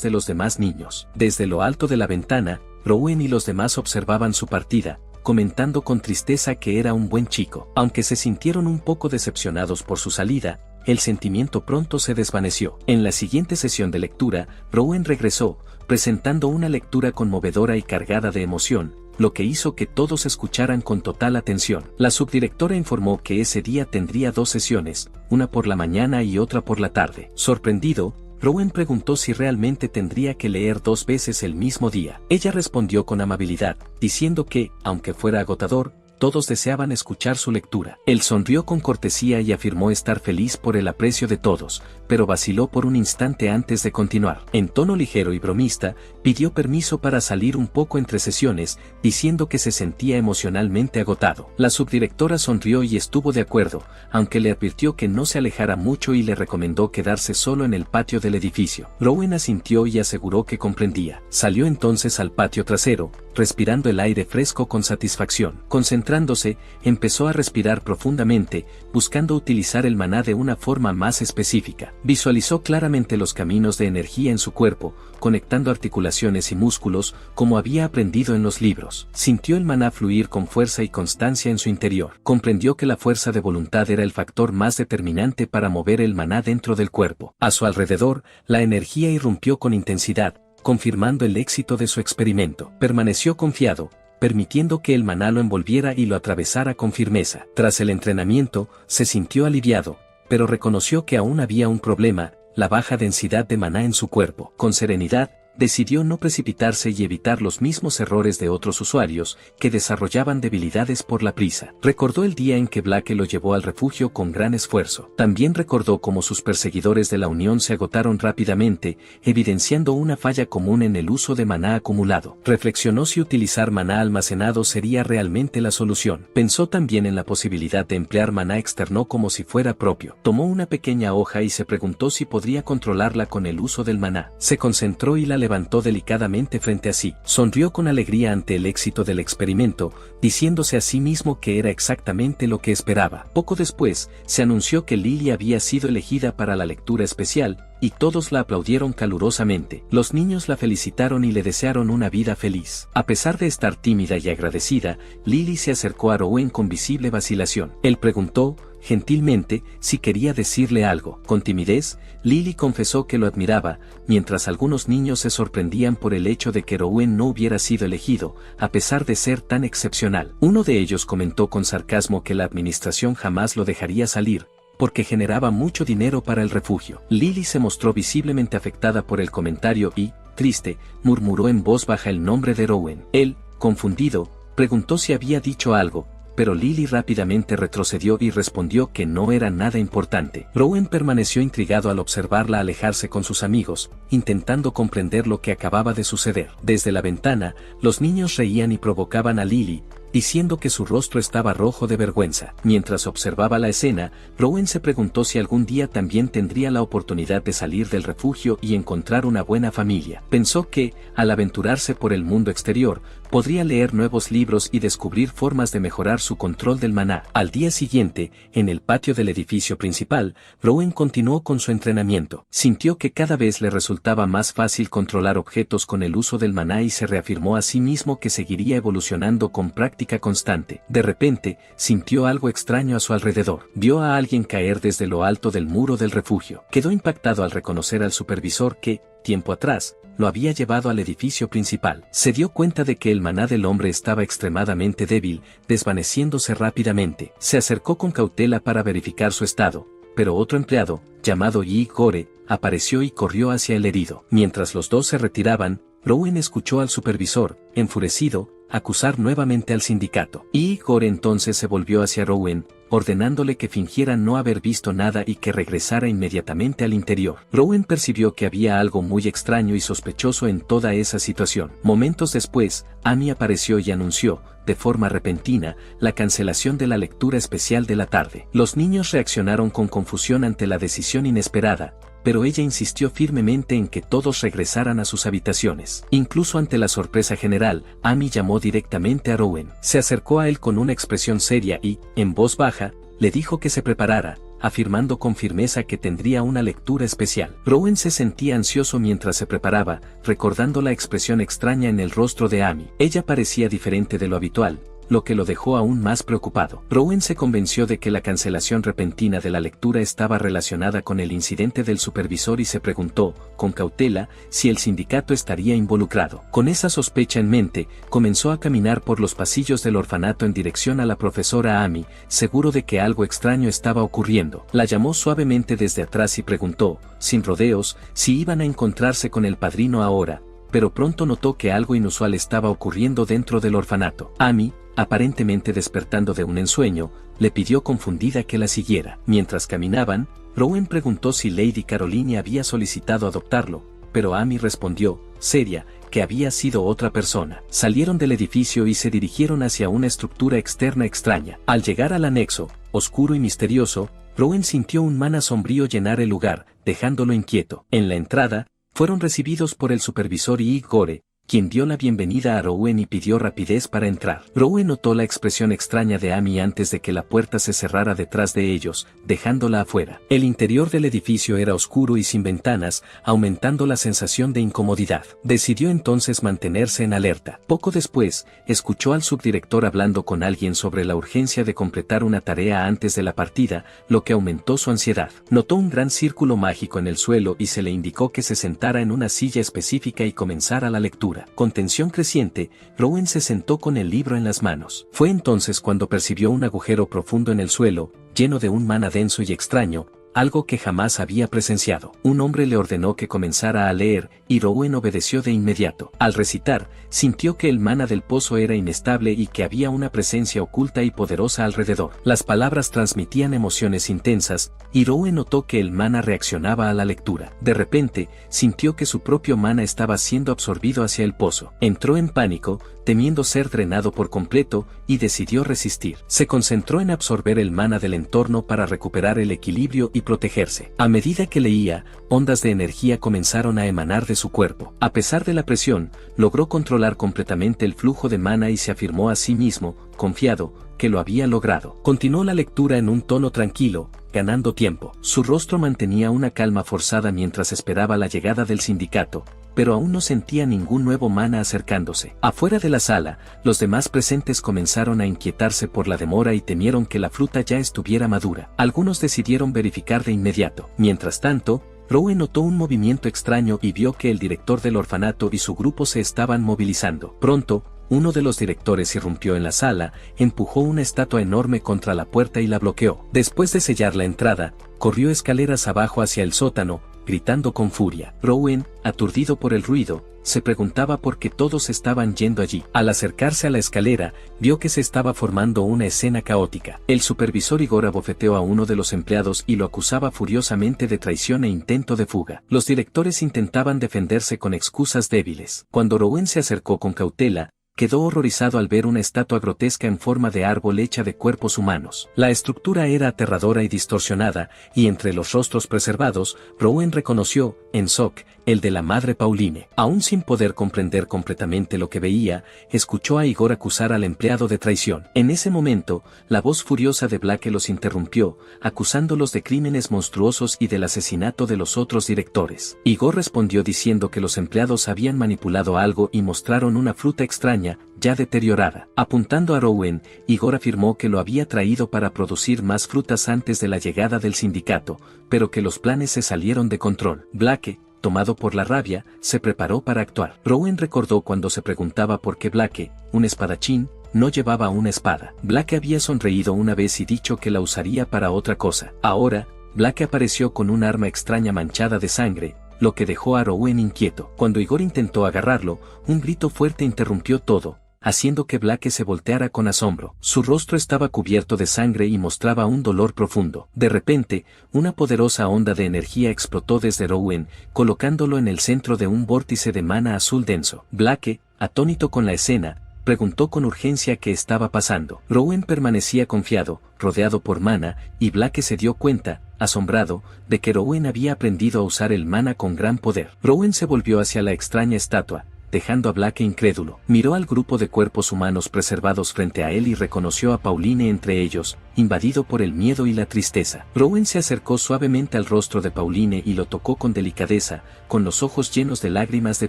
A: de los demás niños. Desde lo alto de la ventana, Rowan y los demás observaban su partida, comentando con tristeza que era un buen chico. Aunque se sintieron un poco decepcionados por su salida, el sentimiento pronto se desvaneció. En la siguiente sesión de lectura, Rowan regresó, presentando una lectura conmovedora y cargada de emoción, lo que hizo que todos escucharan con total atención. La subdirectora informó que ese día tendría 2 sesiones, una por la mañana y otra por la tarde. Sorprendido, Rowan preguntó si realmente tendría que leer 2 veces el mismo día. Ella respondió con amabilidad, diciendo que, aunque fuera agotador, todos deseaban escuchar su lectura. Él sonrió con cortesía y afirmó estar feliz por el aprecio de todos, pero vaciló por un instante antes de continuar. En tono ligero y bromista, pidió permiso para salir un poco entre sesiones, diciendo que se sentía emocionalmente agotado. La subdirectora sonrió y estuvo de acuerdo, aunque le advirtió que no se alejara mucho y le recomendó quedarse solo en el patio del edificio. Rowan asintió y aseguró que comprendía. Salió entonces al patio trasero, respirando el aire fresco con satisfacción. Concentrándose, empezó a respirar profundamente, buscando utilizar el maná de una forma más específica. Visualizó claramente los caminos de energía en su cuerpo, conectando articulaciones y músculos, como había aprendido en los libros. Sintió el maná fluir con fuerza y constancia en su interior. Comprendió que la fuerza de voluntad era el factor más determinante para mover el maná dentro del cuerpo. A su alrededor, la energía irrumpió con intensidad, confirmando el éxito de su experimento. Permaneció confiado, permitiendo que el maná lo envolviera y lo atravesara con firmeza. Tras el entrenamiento, se sintió aliviado, pero reconoció que aún había un problema: la baja densidad de maná en su cuerpo. Con serenidad, decidió no precipitarse y evitar los mismos errores de otros usuarios que desarrollaban debilidades por la prisa. Recordó el día en que Blake lo llevó al refugio con gran esfuerzo. También recordó cómo sus perseguidores de la Unión se agotaron rápidamente, evidenciando una falla común en el uso de maná acumulado. Reflexionó si utilizar maná almacenado sería realmente la solución. Pensó también en la posibilidad de emplear maná externo como si fuera propio. Tomó una pequeña hoja y se preguntó si podría controlarla con el uso del maná. Se concentró y la levantó delicadamente frente a sí. Sonrió con alegría ante el éxito del experimento, diciéndose a sí mismo que era exactamente lo que esperaba. Poco después, se anunció que Lily había sido elegida para la lectura especial, y todos la aplaudieron calurosamente. Los niños la felicitaron y le desearon una vida feliz. A pesar de estar tímida y agradecida, Lily se acercó a Rowan con visible vacilación. Él preguntó, gentilmente, si quería decirle algo. Con timidez, Lily confesó que lo admiraba, mientras algunos niños se sorprendían por el hecho de que Rowan no hubiera sido elegido, a pesar de ser tan excepcional. Uno de ellos comentó con sarcasmo que la administración jamás lo dejaría salir, porque generaba mucho dinero para el refugio. Lily se mostró visiblemente afectada por el comentario y, triste, murmuró en voz baja el nombre de Rowan. Él, confundido, preguntó si había dicho algo, pero Lily rápidamente retrocedió y respondió que no era nada importante. Rowan permaneció intrigado al observarla alejarse con sus amigos, intentando comprender lo que acababa de suceder. Desde la ventana, los niños reían y provocaban a Lily, diciendo que su rostro estaba rojo de vergüenza. Mientras observaba la escena, Rowan se preguntó si algún día también tendría la oportunidad de salir del refugio y encontrar una buena familia. Pensó que, al aventurarse por el mundo exterior, podría leer nuevos libros y descubrir formas de mejorar su control del maná. Al día siguiente, en el patio del edificio principal, Rowan continuó con su entrenamiento. Sintió que cada vez le resultaba más fácil controlar objetos con el uso del maná y se reafirmó a sí mismo que seguiría evolucionando con práctica constante. De repente, sintió algo extraño a su alrededor. Vio a alguien caer desde lo alto del muro del refugio. Quedó impactado al reconocer al supervisor que, tiempo atrás, lo había llevado al edificio principal. Se dio cuenta de que el maná del hombre estaba extremadamente débil, desvaneciéndose rápidamente. Se acercó con cautela para verificar su estado, pero otro empleado, llamado Yi Gore, apareció y corrió hacia el herido. Mientras los dos se retiraban, Rowan escuchó al supervisor, enfurecido, acusar nuevamente al sindicato. Igor entonces se volvió hacia Rowan, ordenándole que fingiera no haber visto nada y que regresara inmediatamente al interior. Rowan percibió que había algo muy extraño y sospechoso en toda esa situación. Momentos después, Amy apareció y anunció, de forma repentina, la cancelación de la lectura especial de la tarde. Los niños reaccionaron con confusión ante la decisión inesperada, pero ella insistió firmemente en que todos regresaran a sus habitaciones. Incluso ante la sorpresa general, Amy llamó directamente a Rowan. Se acercó a él con una expresión seria y, en voz baja, le dijo que se preparara, afirmando con firmeza que tendría una lectura especial. Rowan se sentía ansioso mientras se preparaba, recordando la expresión extraña en el rostro de Amy. Ella parecía diferente de lo habitual, lo que lo dejó aún más preocupado. Rowan se convenció de que la cancelación repentina de la lectura estaba relacionada con el incidente del supervisor y se preguntó, con cautela, si el sindicato estaría involucrado. Con esa sospecha en mente, comenzó a caminar por los pasillos del orfanato en dirección a la profesora Amy, seguro de que algo extraño estaba ocurriendo. La llamó suavemente desde atrás y preguntó, sin rodeos, si iban a encontrarse con el padrino ahora, pero pronto notó que algo inusual estaba ocurriendo dentro del orfanato. Amy, aparentemente despertando de un ensueño, le pidió confundida que la siguiera. Mientras caminaban, Rowan preguntó si Lady Caroline había solicitado adoptarlo, pero Amy respondió, seria, que había sido otra persona. Salieron del edificio y se dirigieron hacia una estructura externa extraña. Al llegar al anexo, oscuro y misterioso, Rowan sintió un mana sombrío llenar el lugar, dejándolo inquieto. En la entrada, fueron recibidos por el supervisor Igor, quien dio la bienvenida a Rowan y pidió rapidez para entrar. Rowan notó la expresión extraña de Amy antes de que la puerta se cerrara detrás de ellos, dejándola afuera. El interior del edificio era oscuro y sin ventanas, aumentando la sensación de incomodidad. Decidió entonces mantenerse en alerta. Poco después, escuchó al subdirector hablando con alguien sobre la urgencia de completar una tarea antes de la partida, lo que aumentó su ansiedad. Notó un gran círculo mágico en el suelo y se le indicó que se sentara en una silla específica y comenzara la lectura. Con tensión creciente, Rowan se sentó con el libro en las manos. Fue entonces cuando percibió un agujero profundo en el suelo, lleno de un mana denso y extraño, algo que jamás había presenciado. Un hombre le ordenó que comenzara a leer, y Rowan obedeció de inmediato. Al recitar, sintió que el mana del pozo era inestable y que había una presencia oculta y poderosa alrededor. Las palabras transmitían emociones intensas, y Rowan notó que el mana reaccionaba a la lectura. De repente, sintió que su propio mana estaba siendo absorbido hacia el pozo. Entró en pánico, temiendo ser drenado por completo, y decidió resistir. Se concentró en absorber el mana del entorno para recuperar el equilibrio y protegerse. A medida que leía, ondas de energía comenzaron a emanar de su cuerpo. A pesar de la presión, logró controlar completamente el flujo de mana y se afirmó a sí mismo, confiado, que lo había logrado. Continuó la lectura en un tono tranquilo, ganando tiempo. Su rostro mantenía una calma forzada mientras esperaba la llegada del sindicato, pero aún no sentía ningún nuevo mana acercándose. Afuera de la sala, los demás presentes comenzaron a inquietarse por la demora y temieron que la fruta ya estuviera madura. Algunos decidieron verificar de inmediato. Mientras tanto, Rowan notó un movimiento extraño y vio que el director del orfanato y su grupo se estaban movilizando. Pronto, uno de los directores irrumpió en la sala, empujó una estatua enorme contra la puerta y la bloqueó. Después de sellar la entrada, corrió escaleras abajo hacia el sótano, gritando con furia. Rowan, aturdido por el ruido, se preguntaba por qué todos estaban yendo allí. Al acercarse a la escalera, vio que se estaba formando una escena caótica. El supervisor Igor abofeteó a uno de los empleados y lo acusaba furiosamente de traición e intento de fuga. Los directores intentaban defenderse con excusas débiles. Cuando Rowan se acercó con cautela, quedó horrorizado al ver una estatua grotesca en forma de árbol hecha de cuerpos humanos. La estructura era aterradora y distorsionada, y entre los rostros preservados, Rowan reconoció, en shock, el de la madre Pauline. Aún sin poder comprender completamente lo que veía, escuchó a Igor acusar al empleado de traición. En ese momento, la voz furiosa de Blake los interrumpió, acusándolos de crímenes monstruosos y del asesinato de los otros directores. Igor respondió diciendo que los empleados habían manipulado algo y mostraron una fruta extraña, ya deteriorada. Apuntando a Rowan, Igor afirmó que lo había traído para producir más frutas antes de la llegada del sindicato, pero que los planes se salieron de control. Blake, tomado por la rabia, se preparó para actuar. Rowan recordó cuando se preguntaba por qué Blake, un espadachín, no llevaba una espada. Blake había sonreído una vez y dicho que la usaría para otra cosa. Ahora, Blake apareció con un arma extraña manchada de sangre, lo que dejó a Rowan inquieto. Cuando Igor intentó agarrarlo, un grito fuerte interrumpió todo, haciendo que Blake se volteara con asombro. Su rostro estaba cubierto de sangre y mostraba un dolor profundo. De repente, una poderosa onda de energía explotó desde Rowan, colocándolo en el centro de un vórtice de mana azul denso. Blake, atónito con la escena, preguntó con urgencia qué estaba pasando. Rowan permanecía confiado, rodeado por mana, y Blake se dio cuenta, asombrado, de que Rowan había aprendido a usar el mana con gran poder. Rowan se volvió hacia la extraña estatua, dejando a Blake incrédulo. Miró al grupo de cuerpos humanos preservados frente a él y reconoció a Pauline entre ellos, invadido por el miedo y la tristeza. Rowan se acercó suavemente al rostro de Pauline y lo tocó con delicadeza, con los ojos llenos de lágrimas de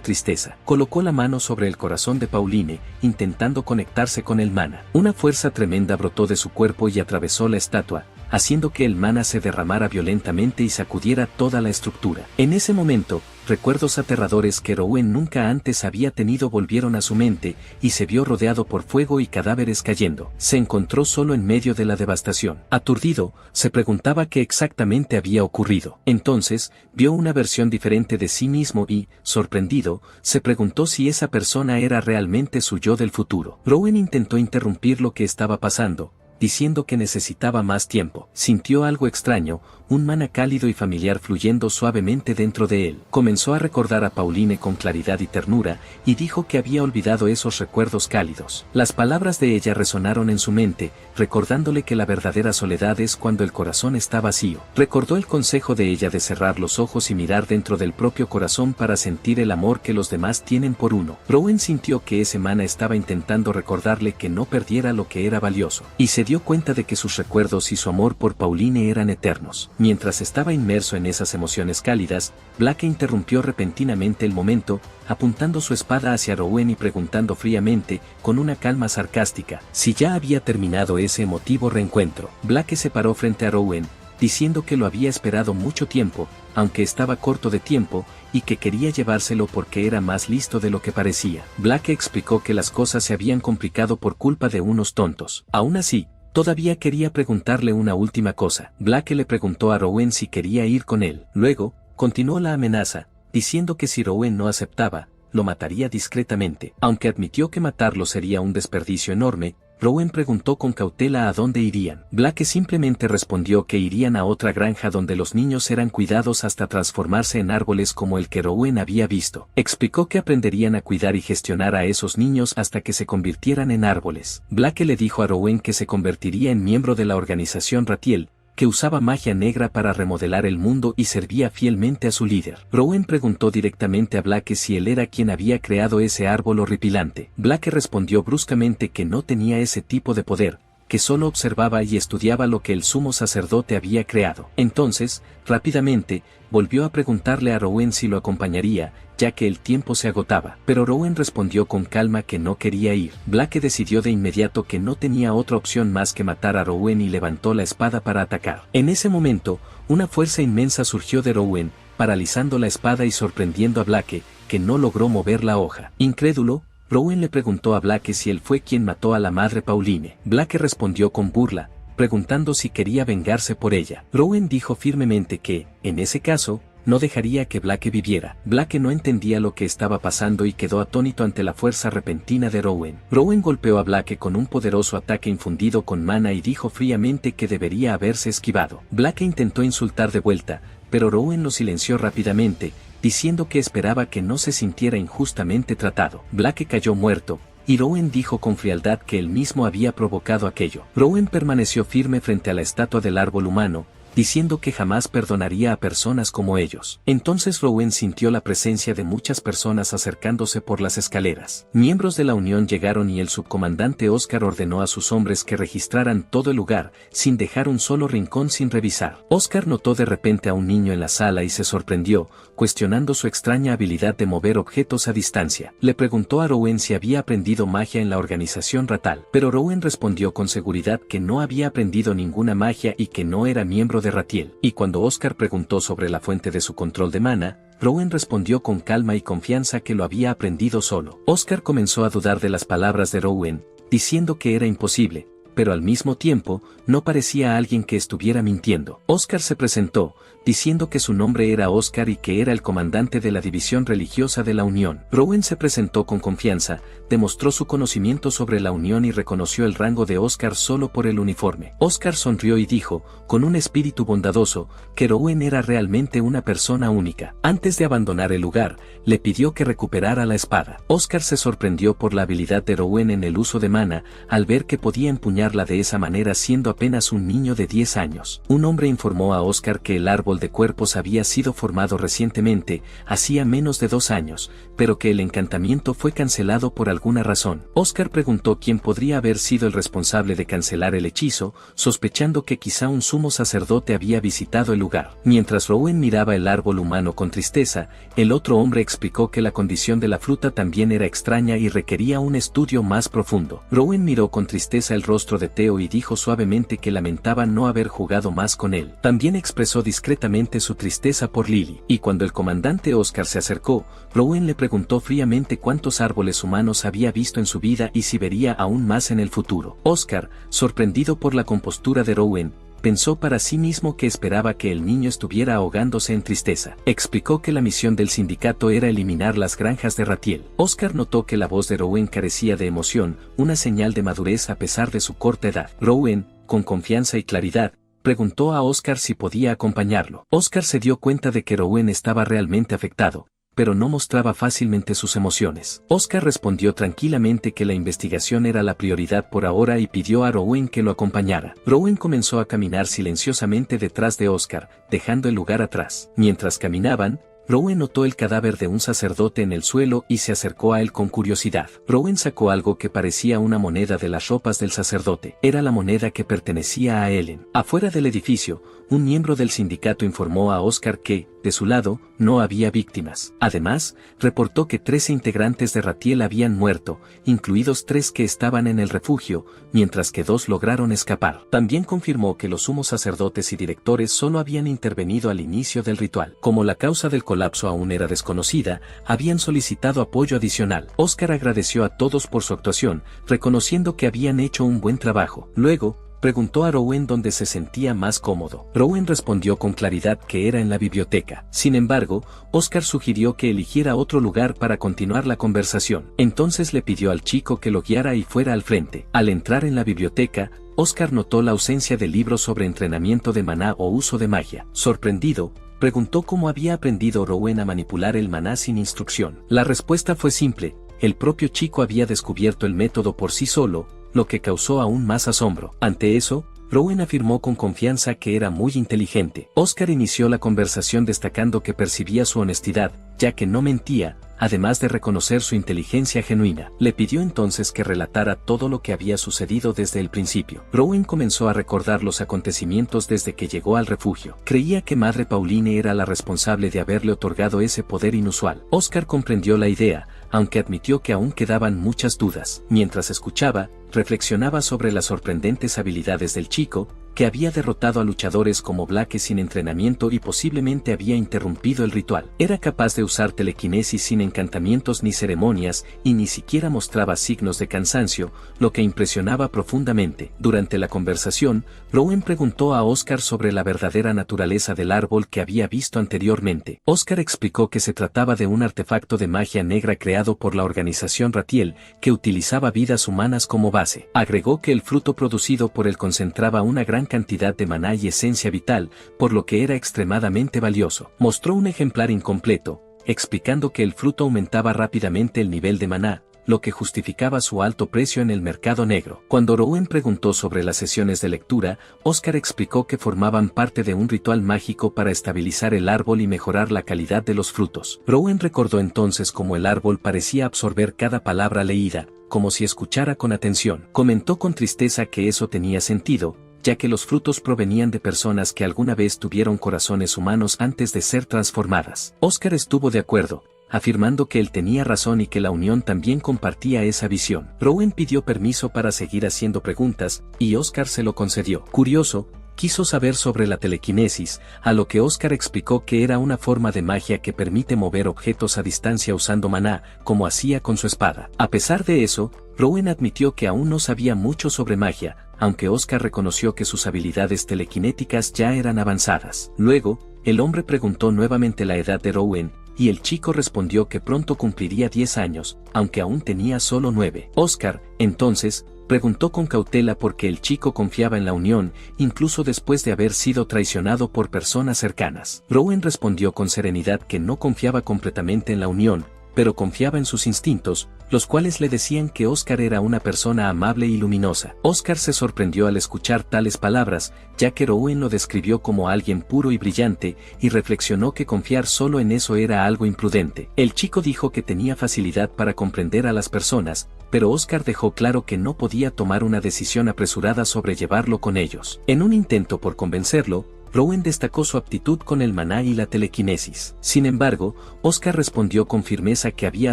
A: tristeza. Colocó la mano sobre el corazón de Pauline, intentando conectarse con el mana. Una fuerza tremenda brotó de su cuerpo y atravesó la estatua, haciendo que el mana se derramara violentamente y sacudiera toda la estructura. En ese momento, recuerdos aterradores que Rowan nunca antes había tenido volvieron a su mente, y se vio rodeado por fuego y cadáveres cayendo. Se encontró solo en medio de la devastación. Aturdido, se preguntaba qué exactamente había ocurrido. Entonces, vio una versión diferente de sí mismo y, sorprendido, se preguntó si esa persona era realmente su yo del futuro. Rowan intentó interrumpir lo que estaba pasando, diciendo que necesitaba más tiempo. Sintió algo extraño, un mana cálido y familiar fluyendo suavemente dentro de él. Comenzó a recordar a Pauline con claridad y ternura, y dijo que había olvidado esos recuerdos cálidos. Las palabras de ella resonaron en su mente, recordándole que la verdadera soledad es cuando el corazón está vacío. Recordó el consejo de ella de cerrar los ojos y mirar dentro del propio corazón para sentir el amor que los demás tienen por uno. Rowan sintió que ese mana estaba intentando recordarle que no perdiera lo que era valioso, y se dio cuenta de que sus recuerdos y su amor por Pauline eran eternos. Mientras estaba inmerso en esas emociones cálidas, Blake interrumpió repentinamente el momento, apuntando su espada hacia Rowan y preguntando fríamente, con una calma sarcástica, si ya había terminado ese emotivo reencuentro. Blake se paró frente a Rowan, diciendo que lo había esperado mucho tiempo, aunque estaba corto de tiempo, y que quería llevárselo porque era más listo de lo que parecía. Blake explicó que las cosas se habían complicado por culpa de unos tontos. Aún así, todavía quería preguntarle una última cosa. Blake le preguntó a Rowan si quería ir con él. Luego, continuó la amenaza, diciendo que si Rowan no aceptaba, lo mataría discretamente. Aunque admitió que matarlo sería un desperdicio enorme, Rowan preguntó con cautela a dónde irían. Blake simplemente respondió que irían a otra granja donde los niños eran cuidados hasta transformarse en árboles como el que Rowan había visto. Explicó que aprenderían a cuidar y gestionar a esos niños hasta que se convirtieran en árboles. Blake le dijo a Rowan que se convertiría en miembro de la organización Ratiel, que usaba magia negra para remodelar el mundo y servía fielmente a su líder. Rowan preguntó directamente a Blake si él era quien había creado ese árbol horripilante. Blake respondió bruscamente que no tenía ese tipo de poder, que solo observaba y estudiaba lo que el sumo sacerdote había creado. Entonces, rápidamente, volvió a preguntarle a Rowan si lo acompañaría, ya que el tiempo se agotaba. Pero Rowan respondió con calma que no quería ir. Blake decidió de inmediato que no tenía otra opción más que matar a Rowan y levantó la espada para atacar. En ese momento, una fuerza inmensa surgió de Rowan, paralizando la espada y sorprendiendo a Blake, que no logró mover la hoja. Incrédulo, Rowan le preguntó a Blake si él fue quien mató a la madre Pauline. Blake respondió con burla, preguntando si quería vengarse por ella. Rowan dijo firmemente que, en ese caso, no dejaría que Blake viviera. Blake no entendía lo que estaba pasando y quedó atónito ante la fuerza repentina de Rowan. Rowan golpeó a Blake con un poderoso ataque infundido con mana y dijo fríamente que debería haberse esquivado. Blake intentó insultar de vuelta, pero Rowan lo silenció rápidamente, diciendo que esperaba que no se sintiera injustamente tratado. Blake cayó muerto, y Rowan dijo con frialdad que él mismo había provocado aquello. Rowan permaneció firme frente a la estatua del árbol humano, diciendo que jamás perdonaría a personas como ellos. Entonces Rowan sintió la presencia de muchas personas acercándose por las escaleras. Miembros de la Unión llegaron y el subcomandante Oscar ordenó a sus hombres que registraran todo el lugar, sin dejar un solo rincón sin revisar. Oscar notó de repente a un niño en la sala y se sorprendió, cuestionando su extraña habilidad de mover objetos a distancia. Le preguntó a Rowan si había aprendido magia en la organización Ratal, pero Rowan respondió con seguridad que no había aprendido ninguna magia y que no era miembro de Ratiel. Y cuando Oscar preguntó sobre la fuente de su control de mana, Rowan respondió con calma y confianza que lo había aprendido solo. Oscar comenzó a dudar de las palabras de Rowan, diciendo que era imposible, pero al mismo tiempo, no parecía alguien que estuviera mintiendo. Oscar se presentó, diciendo que su nombre era Oscar y que era el comandante de la división religiosa de la Unión. Rowan se presentó con confianza, demostró su conocimiento sobre la Unión y reconoció el rango de Oscar solo por el uniforme. Oscar sonrió y dijo, con un espíritu bondadoso, que Rowan era realmente una persona única. Antes de abandonar el lugar, le pidió que recuperara la espada. Oscar se sorprendió por la habilidad de Rowan en el uso de mana, al ver que podía empuñarla de esa manera siendo apenas un niño de 10 años. Un hombre informó a Oscar que el árbol de cuerpos había sido formado recientemente, hacía menos de 2 años, pero que el encantamiento fue cancelado por alguna razón. Oscar preguntó quién podría haber sido el responsable de cancelar el hechizo, sospechando que quizá un sumo sacerdote había visitado el lugar. Mientras Rowan miraba el árbol humano con tristeza, el otro hombre explicó que la condición de la fruta también era extraña y requería un estudio más profundo. Rowan miró con tristeza el rostro de Theo y dijo suavemente que lamentaba no haber jugado más con él. También expresó discretamente su tristeza por Lily. Y cuando el comandante Oscar se acercó, Rowan le preguntó fríamente cuántos árboles humanos había visto en su vida y si vería aún más en el futuro. Oscar, sorprendido por la compostura de Rowan, pensó para sí mismo que esperaba que el niño estuviera ahogándose en tristeza. Explicó que la misión del sindicato era eliminar las granjas de Ratiel. Oscar notó que la voz de Rowan carecía de emoción, una señal de madurez a pesar de su corta edad. Rowan, con confianza y claridad, preguntó a Oscar si podía acompañarlo. Oscar se dio cuenta de que Rowan estaba realmente afectado, pero no mostraba fácilmente sus emociones. Oscar respondió tranquilamente que la investigación era la prioridad por ahora y pidió a Rowan que lo acompañara. Rowan comenzó a caminar silenciosamente detrás de Oscar, dejando el lugar atrás. Mientras caminaban, Rowan notó el cadáver de un sacerdote en el suelo y se acercó a él con curiosidad. Rowan sacó algo que parecía una moneda de las ropas del sacerdote. Era la moneda que pertenecía a Ellen. Afuera del edificio, un miembro del sindicato informó a Oscar que, de su lado, no había víctimas. Además, reportó que 13 integrantes de Ratiel habían muerto, incluidos 3 que estaban en el refugio, mientras que 2 lograron escapar. También confirmó que los sumos sacerdotes y directores solo habían intervenido al inicio del ritual. Como la causa del colapso aún era desconocida, habían solicitado apoyo adicional. Oscar agradeció a todos por su actuación, reconociendo que habían hecho un buen trabajo. Luego, preguntó a Rowan dónde se sentía más cómodo. Rowan respondió con claridad que era en la biblioteca. Sin embargo, Oscar sugirió que eligiera otro lugar para continuar la conversación. Entonces le pidió al chico que lo guiara y fuera al frente. Al entrar en la biblioteca, Oscar notó la ausencia de libros sobre entrenamiento de maná o uso de magia. Sorprendido, preguntó cómo había aprendido Rowan a manipular el maná sin instrucción. La respuesta fue simple: el propio chico había descubierto el método por sí solo, lo que causó aún más asombro. Ante eso, Rowan afirmó con confianza que era muy inteligente. Oscar inició la conversación destacando que percibía su honestidad, ya que no mentía, además de reconocer su inteligencia genuina. Le pidió entonces que relatara todo lo que había sucedido desde el principio. Rowan comenzó a recordar los acontecimientos desde que llegó al refugio. Creía que Madre Pauline era la responsable de haberle otorgado ese poder inusual. Oscar comprendió la idea, aunque admitió que aún quedaban muchas dudas. Mientras escuchaba, reflexionaba sobre las sorprendentes habilidades del chico, que había derrotado a luchadores como Blake sin entrenamiento y posiblemente había interrumpido el ritual. Era capaz de usar telequinesis sin encantamientos ni ceremonias y ni siquiera mostraba signos de cansancio, lo que impresionaba profundamente. Durante la conversación, Rowan preguntó a Oscar sobre la verdadera naturaleza del árbol que había visto anteriormente. Oscar explicó que se trataba de un artefacto de magia negra creado por la organización Ratiel, que utilizaba vidas humanas como base. Agregó que el fruto producido por él concentraba una gran cantidad de maná y esencia vital, por lo que era extremadamente valioso. Mostró un ejemplar incompleto, explicando que el fruto aumentaba rápidamente el nivel de maná, lo que justificaba su alto precio en el mercado negro. Cuando Rowan preguntó sobre las sesiones de lectura, Oscar explicó que formaban parte de un ritual mágico para estabilizar el árbol y mejorar la calidad de los frutos. Rowan recordó entonces cómo el árbol parecía absorber cada palabra leída, como si escuchara con atención. Comentó con tristeza que eso tenía sentido, ya que los frutos provenían de personas que alguna vez tuvieron corazones humanos antes de ser transformadas. Oscar estuvo de acuerdo, afirmando que él tenía razón y que la Unión también compartía esa visión. Rowan pidió permiso para seguir haciendo preguntas, y Oscar se lo concedió. Curioso, quiso saber sobre la telequinesis, a lo que Oscar explicó que era una forma de magia que permite mover objetos a distancia usando maná, como hacía con su espada. A pesar de eso, Rowan admitió que aún no sabía mucho sobre magia, aunque Oscar reconoció que sus habilidades telequinéticas ya eran avanzadas. Luego, el hombre preguntó nuevamente la edad de Rowan, y el chico respondió que pronto cumpliría 10 años, aunque aún tenía solo 9. Oscar, entonces, preguntó con cautela por qué el chico confiaba en la unión, incluso después de haber sido traicionado por personas cercanas. Rowan respondió con serenidad que no confiaba completamente en la unión, pero confiaba en sus instintos, los cuales le decían que Oscar era una persona amable y luminosa. Oscar se sorprendió al escuchar tales palabras, ya que Rowan lo describió como alguien puro y brillante, y reflexionó que confiar solo en eso era algo imprudente. El chico dijo que tenía facilidad para comprender a las personas, pero Oscar dejó claro que no podía tomar una decisión apresurada sobre llevarlo con ellos. En un intento por convencerlo, Rowan destacó su aptitud con el maná y la telequinesis. Sin embargo, Oscar respondió con firmeza que había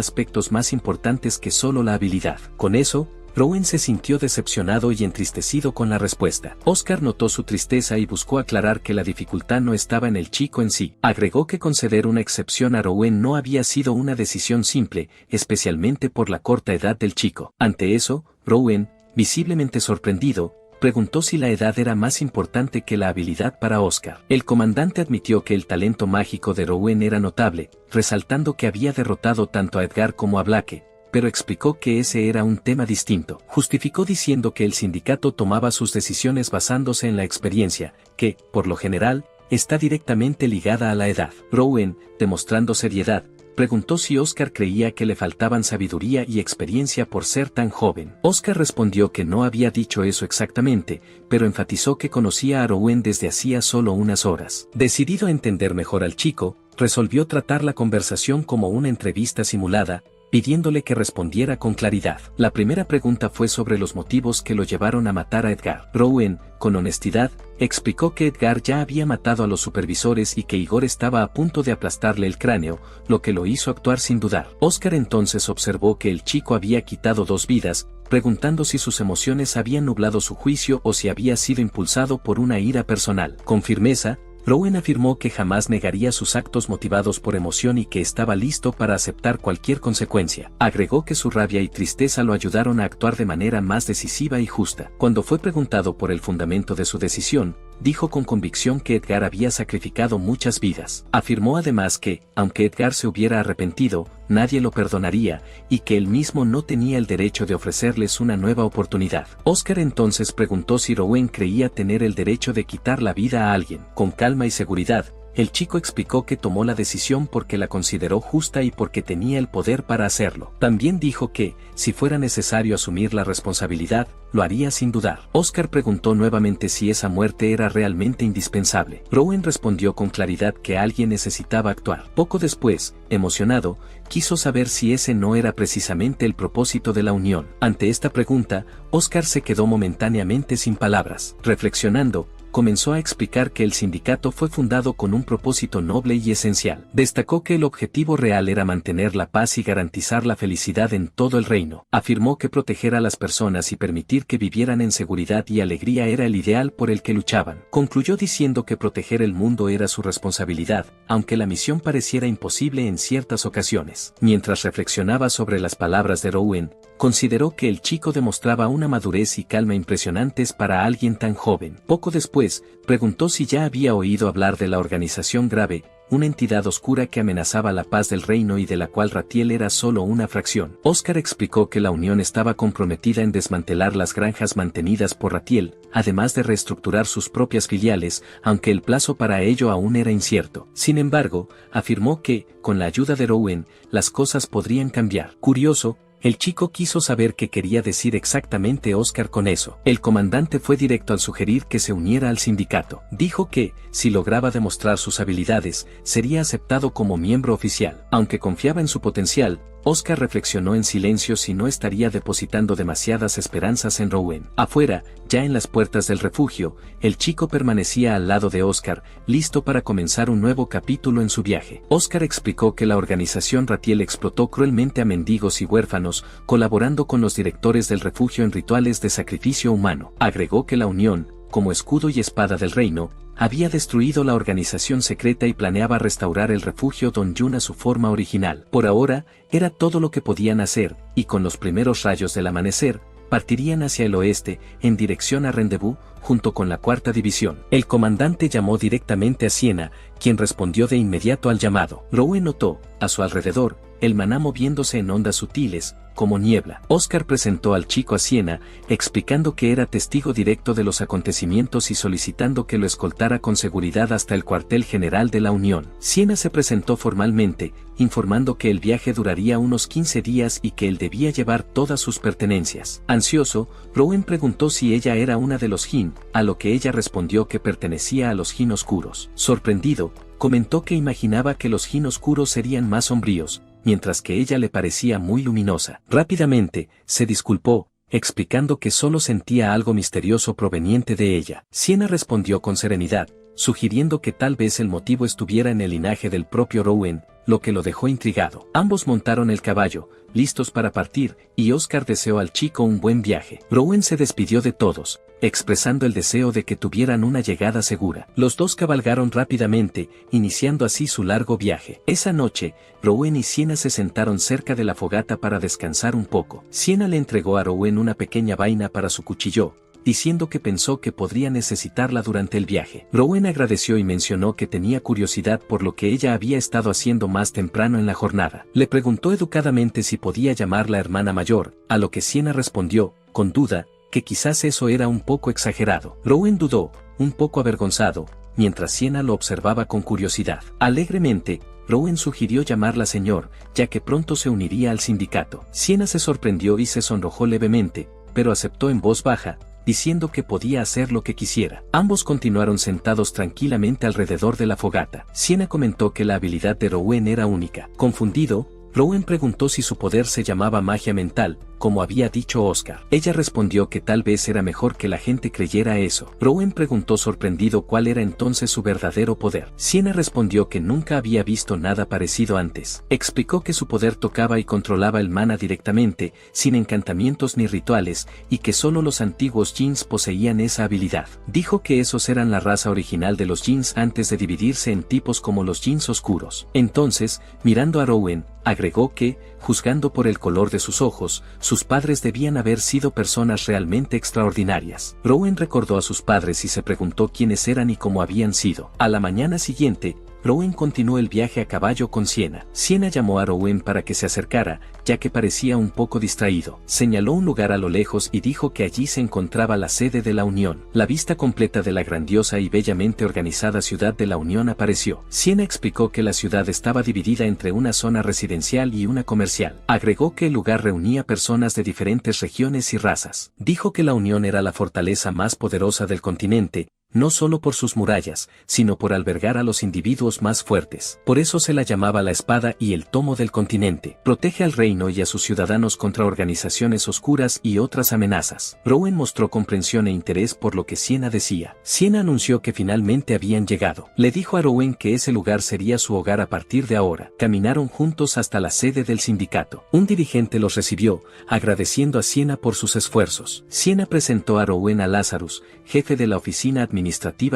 A: aspectos más importantes que solo la habilidad. Con eso, Rowan se sintió decepcionado y entristecido con la respuesta. Oscar notó su tristeza y buscó aclarar que la dificultad no estaba en el chico en sí. Agregó que conceder una excepción a Rowan no había sido una decisión simple, especialmente por la corta edad del chico. Ante eso, Rowan, visiblemente sorprendido, preguntó si la edad era más importante que la habilidad para Oscar. El comandante admitió que el talento mágico de Rowan era notable, resaltando que había derrotado tanto a Edgar como a Blake, pero explicó que ese era un tema distinto. Justificó diciendo que el sindicato tomaba sus decisiones basándose en la experiencia, que, por lo general, está directamente ligada a la edad. Rowan, demostrando seriedad, preguntó si Oscar creía que le faltaban sabiduría y experiencia por ser tan joven. Oscar respondió que no había dicho eso exactamente, pero enfatizó que conocía a Rowan desde hacía solo unas horas. Decidido a entender mejor al chico, resolvió tratar la conversación como una entrevista simulada, pidiéndole que respondiera con claridad. La primera pregunta fue sobre los motivos que lo llevaron a matar a Edgar. Rowan, con honestidad, explicó que Edgar ya había matado a los supervisores y que Igor estaba a punto de aplastarle el cráneo, lo que lo hizo actuar sin dudar. Oscar entonces observó que el chico había quitado 2 vidas, preguntando si sus emociones habían nublado su juicio o si había sido impulsado por una ira personal. Con firmeza, Rowan afirmó que jamás negaría sus actos motivados por emoción y que estaba listo para aceptar cualquier consecuencia. Agregó que su rabia y tristeza lo ayudaron a actuar de manera más decisiva y justa. Cuando fue preguntado por el fundamento de su decisión, dijo con convicción que Edgar había sacrificado muchas vidas. Afirmó además que, aunque Edgar se hubiera arrepentido, nadie lo perdonaría, y que él mismo no tenía el derecho de ofrecerles una nueva oportunidad. Oscar entonces preguntó si Rowan creía tener el derecho de quitar la vida a alguien. Con calma y seguridad, el chico explicó que tomó la decisión porque la consideró justa y porque tenía el poder para hacerlo. También dijo que, si fuera necesario asumir la responsabilidad, lo haría sin dudar. Oscar preguntó nuevamente si esa muerte era realmente indispensable. Rowan respondió con claridad que alguien necesitaba actuar. Poco después, emocionado, quiso saber si ese no era precisamente el propósito de la unión. Ante esta pregunta, Oscar se quedó momentáneamente sin palabras. Reflexionando, comenzó a explicar que el sindicato fue fundado con un propósito noble y esencial. Destacó que el objetivo real era mantener la paz y garantizar la felicidad en todo el reino. Afirmó que proteger a las personas y permitir que vivieran en seguridad y alegría era el ideal por el que luchaban. Concluyó diciendo que proteger el mundo era su responsabilidad, aunque la misión pareciera imposible en ciertas ocasiones. Mientras reflexionaba sobre las palabras de Rowan, consideró que el chico demostraba una madurez y calma impresionantes para alguien tan joven. Poco después, preguntó si ya había oído hablar de la organización Grave, una entidad oscura que amenazaba la paz del reino y de la cual Ratiel era solo una fracción. Oscar explicó que la Unión estaba comprometida en desmantelar las granjas mantenidas por Ratiel, además de reestructurar sus propias filiales, aunque el plazo para ello aún era incierto. Sin embargo, afirmó que, con la ayuda de Rowan, las cosas podrían cambiar. Curioso, el chico quiso saber qué quería decir exactamente Oscar con eso. El comandante fue directo al sugerir que se uniera al sindicato. Dijo que, si lograba demostrar sus habilidades, sería aceptado como miembro oficial. Aunque confiaba en su potencial, Oscar reflexionó en silencio si no estaría depositando demasiadas esperanzas en Rowan. Afuera, ya en las puertas del refugio, el chico permanecía al lado de Oscar, listo para comenzar un nuevo capítulo en su viaje. Oscar explicó que la organización Ratiel explotó cruelmente a mendigos y huérfanos, colaborando con los directores del refugio en rituales de sacrificio humano. Agregó que la Unión, como escudo y espada del reino, había destruido la organización secreta y planeaba restaurar el refugio Don Yun a su forma original. Por ahora, era todo lo que podían hacer, y con los primeros rayos del amanecer, partirían hacia el oeste, en dirección a Rendezvous, junto con la cuarta división. El comandante llamó directamente a Siena, quien respondió de inmediato al llamado. Rowen notó, a su alrededor, el maná moviéndose en ondas sutiles, como niebla. Oscar presentó al chico a Siena, explicando que era testigo directo de los acontecimientos y solicitando que lo escoltara con seguridad hasta el cuartel general de la Unión. Siena se presentó formalmente, informando que el viaje duraría unos 15 días y que él debía llevar todas sus pertenencias. Ansioso, Rowen preguntó si ella era una de los Jin, a lo que ella respondió que pertenecía a los Jin oscuros. Sorprendido, comentó que imaginaba que los Jin oscuros serían más sombríos, mientras que ella le parecía muy luminosa. Rápidamente, se disculpó, explicando que solo sentía algo misterioso proveniente de ella. Siena respondió con serenidad, sugiriendo que tal vez el motivo estuviera en el linaje del propio Rowen, lo que lo dejó intrigado. Ambos montaron el caballo, listos para partir, y Oscar deseó al chico un buen viaje. Rowen se despidió de todos, expresando el deseo de que tuvieran una llegada segura. Los dos cabalgaron rápidamente, iniciando así su largo viaje. Esa noche, Rowen y Siena se sentaron cerca de la fogata para descansar un poco. Siena le entregó a Rowen una pequeña vaina para su cuchillo, diciendo que pensó que podría necesitarla durante el viaje. Rowen agradeció y mencionó que tenía curiosidad por lo que ella había estado haciendo más temprano en la jornada. Le preguntó educadamente si podía llamarla hermana mayor, a lo que Siena respondió, con duda, que quizás eso era un poco exagerado. Rowen dudó, un poco avergonzado, mientras Siena lo observaba con curiosidad. Alegremente, Rowen sugirió llamarla señor, ya que pronto se uniría al sindicato. Siena se sorprendió y se sonrojó levemente, pero aceptó en voz baja, diciendo que podía hacer lo que quisiera. Ambos continuaron sentados tranquilamente alrededor de la fogata. Siena comentó que la habilidad de Rowen era única. Confundido, Rowen preguntó si su poder se llamaba magia mental, como había dicho Oscar. Ella respondió que tal vez era mejor que la gente creyera eso. Rowen preguntó sorprendido cuál era entonces su verdadero poder. Siena respondió que nunca había visto nada parecido antes. Explicó que su poder tocaba y controlaba el mana directamente, sin encantamientos ni rituales, y que solo los antiguos Jins poseían esa habilidad. Dijo que esos eran la raza original de los Jins antes de dividirse en tipos como los Jins oscuros. Entonces, mirando a Rowen, agregó que, juzgando por el color de sus ojos, sus padres debían haber sido personas realmente extraordinarias. Rowen recordó a sus padres y se preguntó quiénes eran y cómo habían sido. A la mañana siguiente, Rowen continuó el viaje a caballo con Siena. Siena llamó a Rowen para que se acercara, ya que parecía un poco distraído. Señaló un lugar a lo lejos y dijo que allí se encontraba la sede de la Unión. La vista completa de la grandiosa y bellamente organizada ciudad de la Unión apareció. Siena explicó que la ciudad estaba dividida entre una zona residencial y una comercial. Agregó que el lugar reunía personas de diferentes regiones y razas. Dijo que la Unión era la fortaleza más poderosa del continente, no solo por sus murallas, sino por albergar a los individuos más fuertes. Por eso se la llamaba la espada y el tomo del continente. Protege al reino y a sus ciudadanos contra organizaciones oscuras y otras amenazas. Rowen mostró comprensión e interés por lo que Siena decía. Siena anunció que finalmente habían llegado. Le dijo a Rowen que ese lugar sería su hogar a partir de ahora. Caminaron juntos hasta la sede del sindicato. Un dirigente los recibió, agradeciendo a Siena por sus esfuerzos. Siena presentó a Rowen a Lazarus, jefe de la oficina administrativa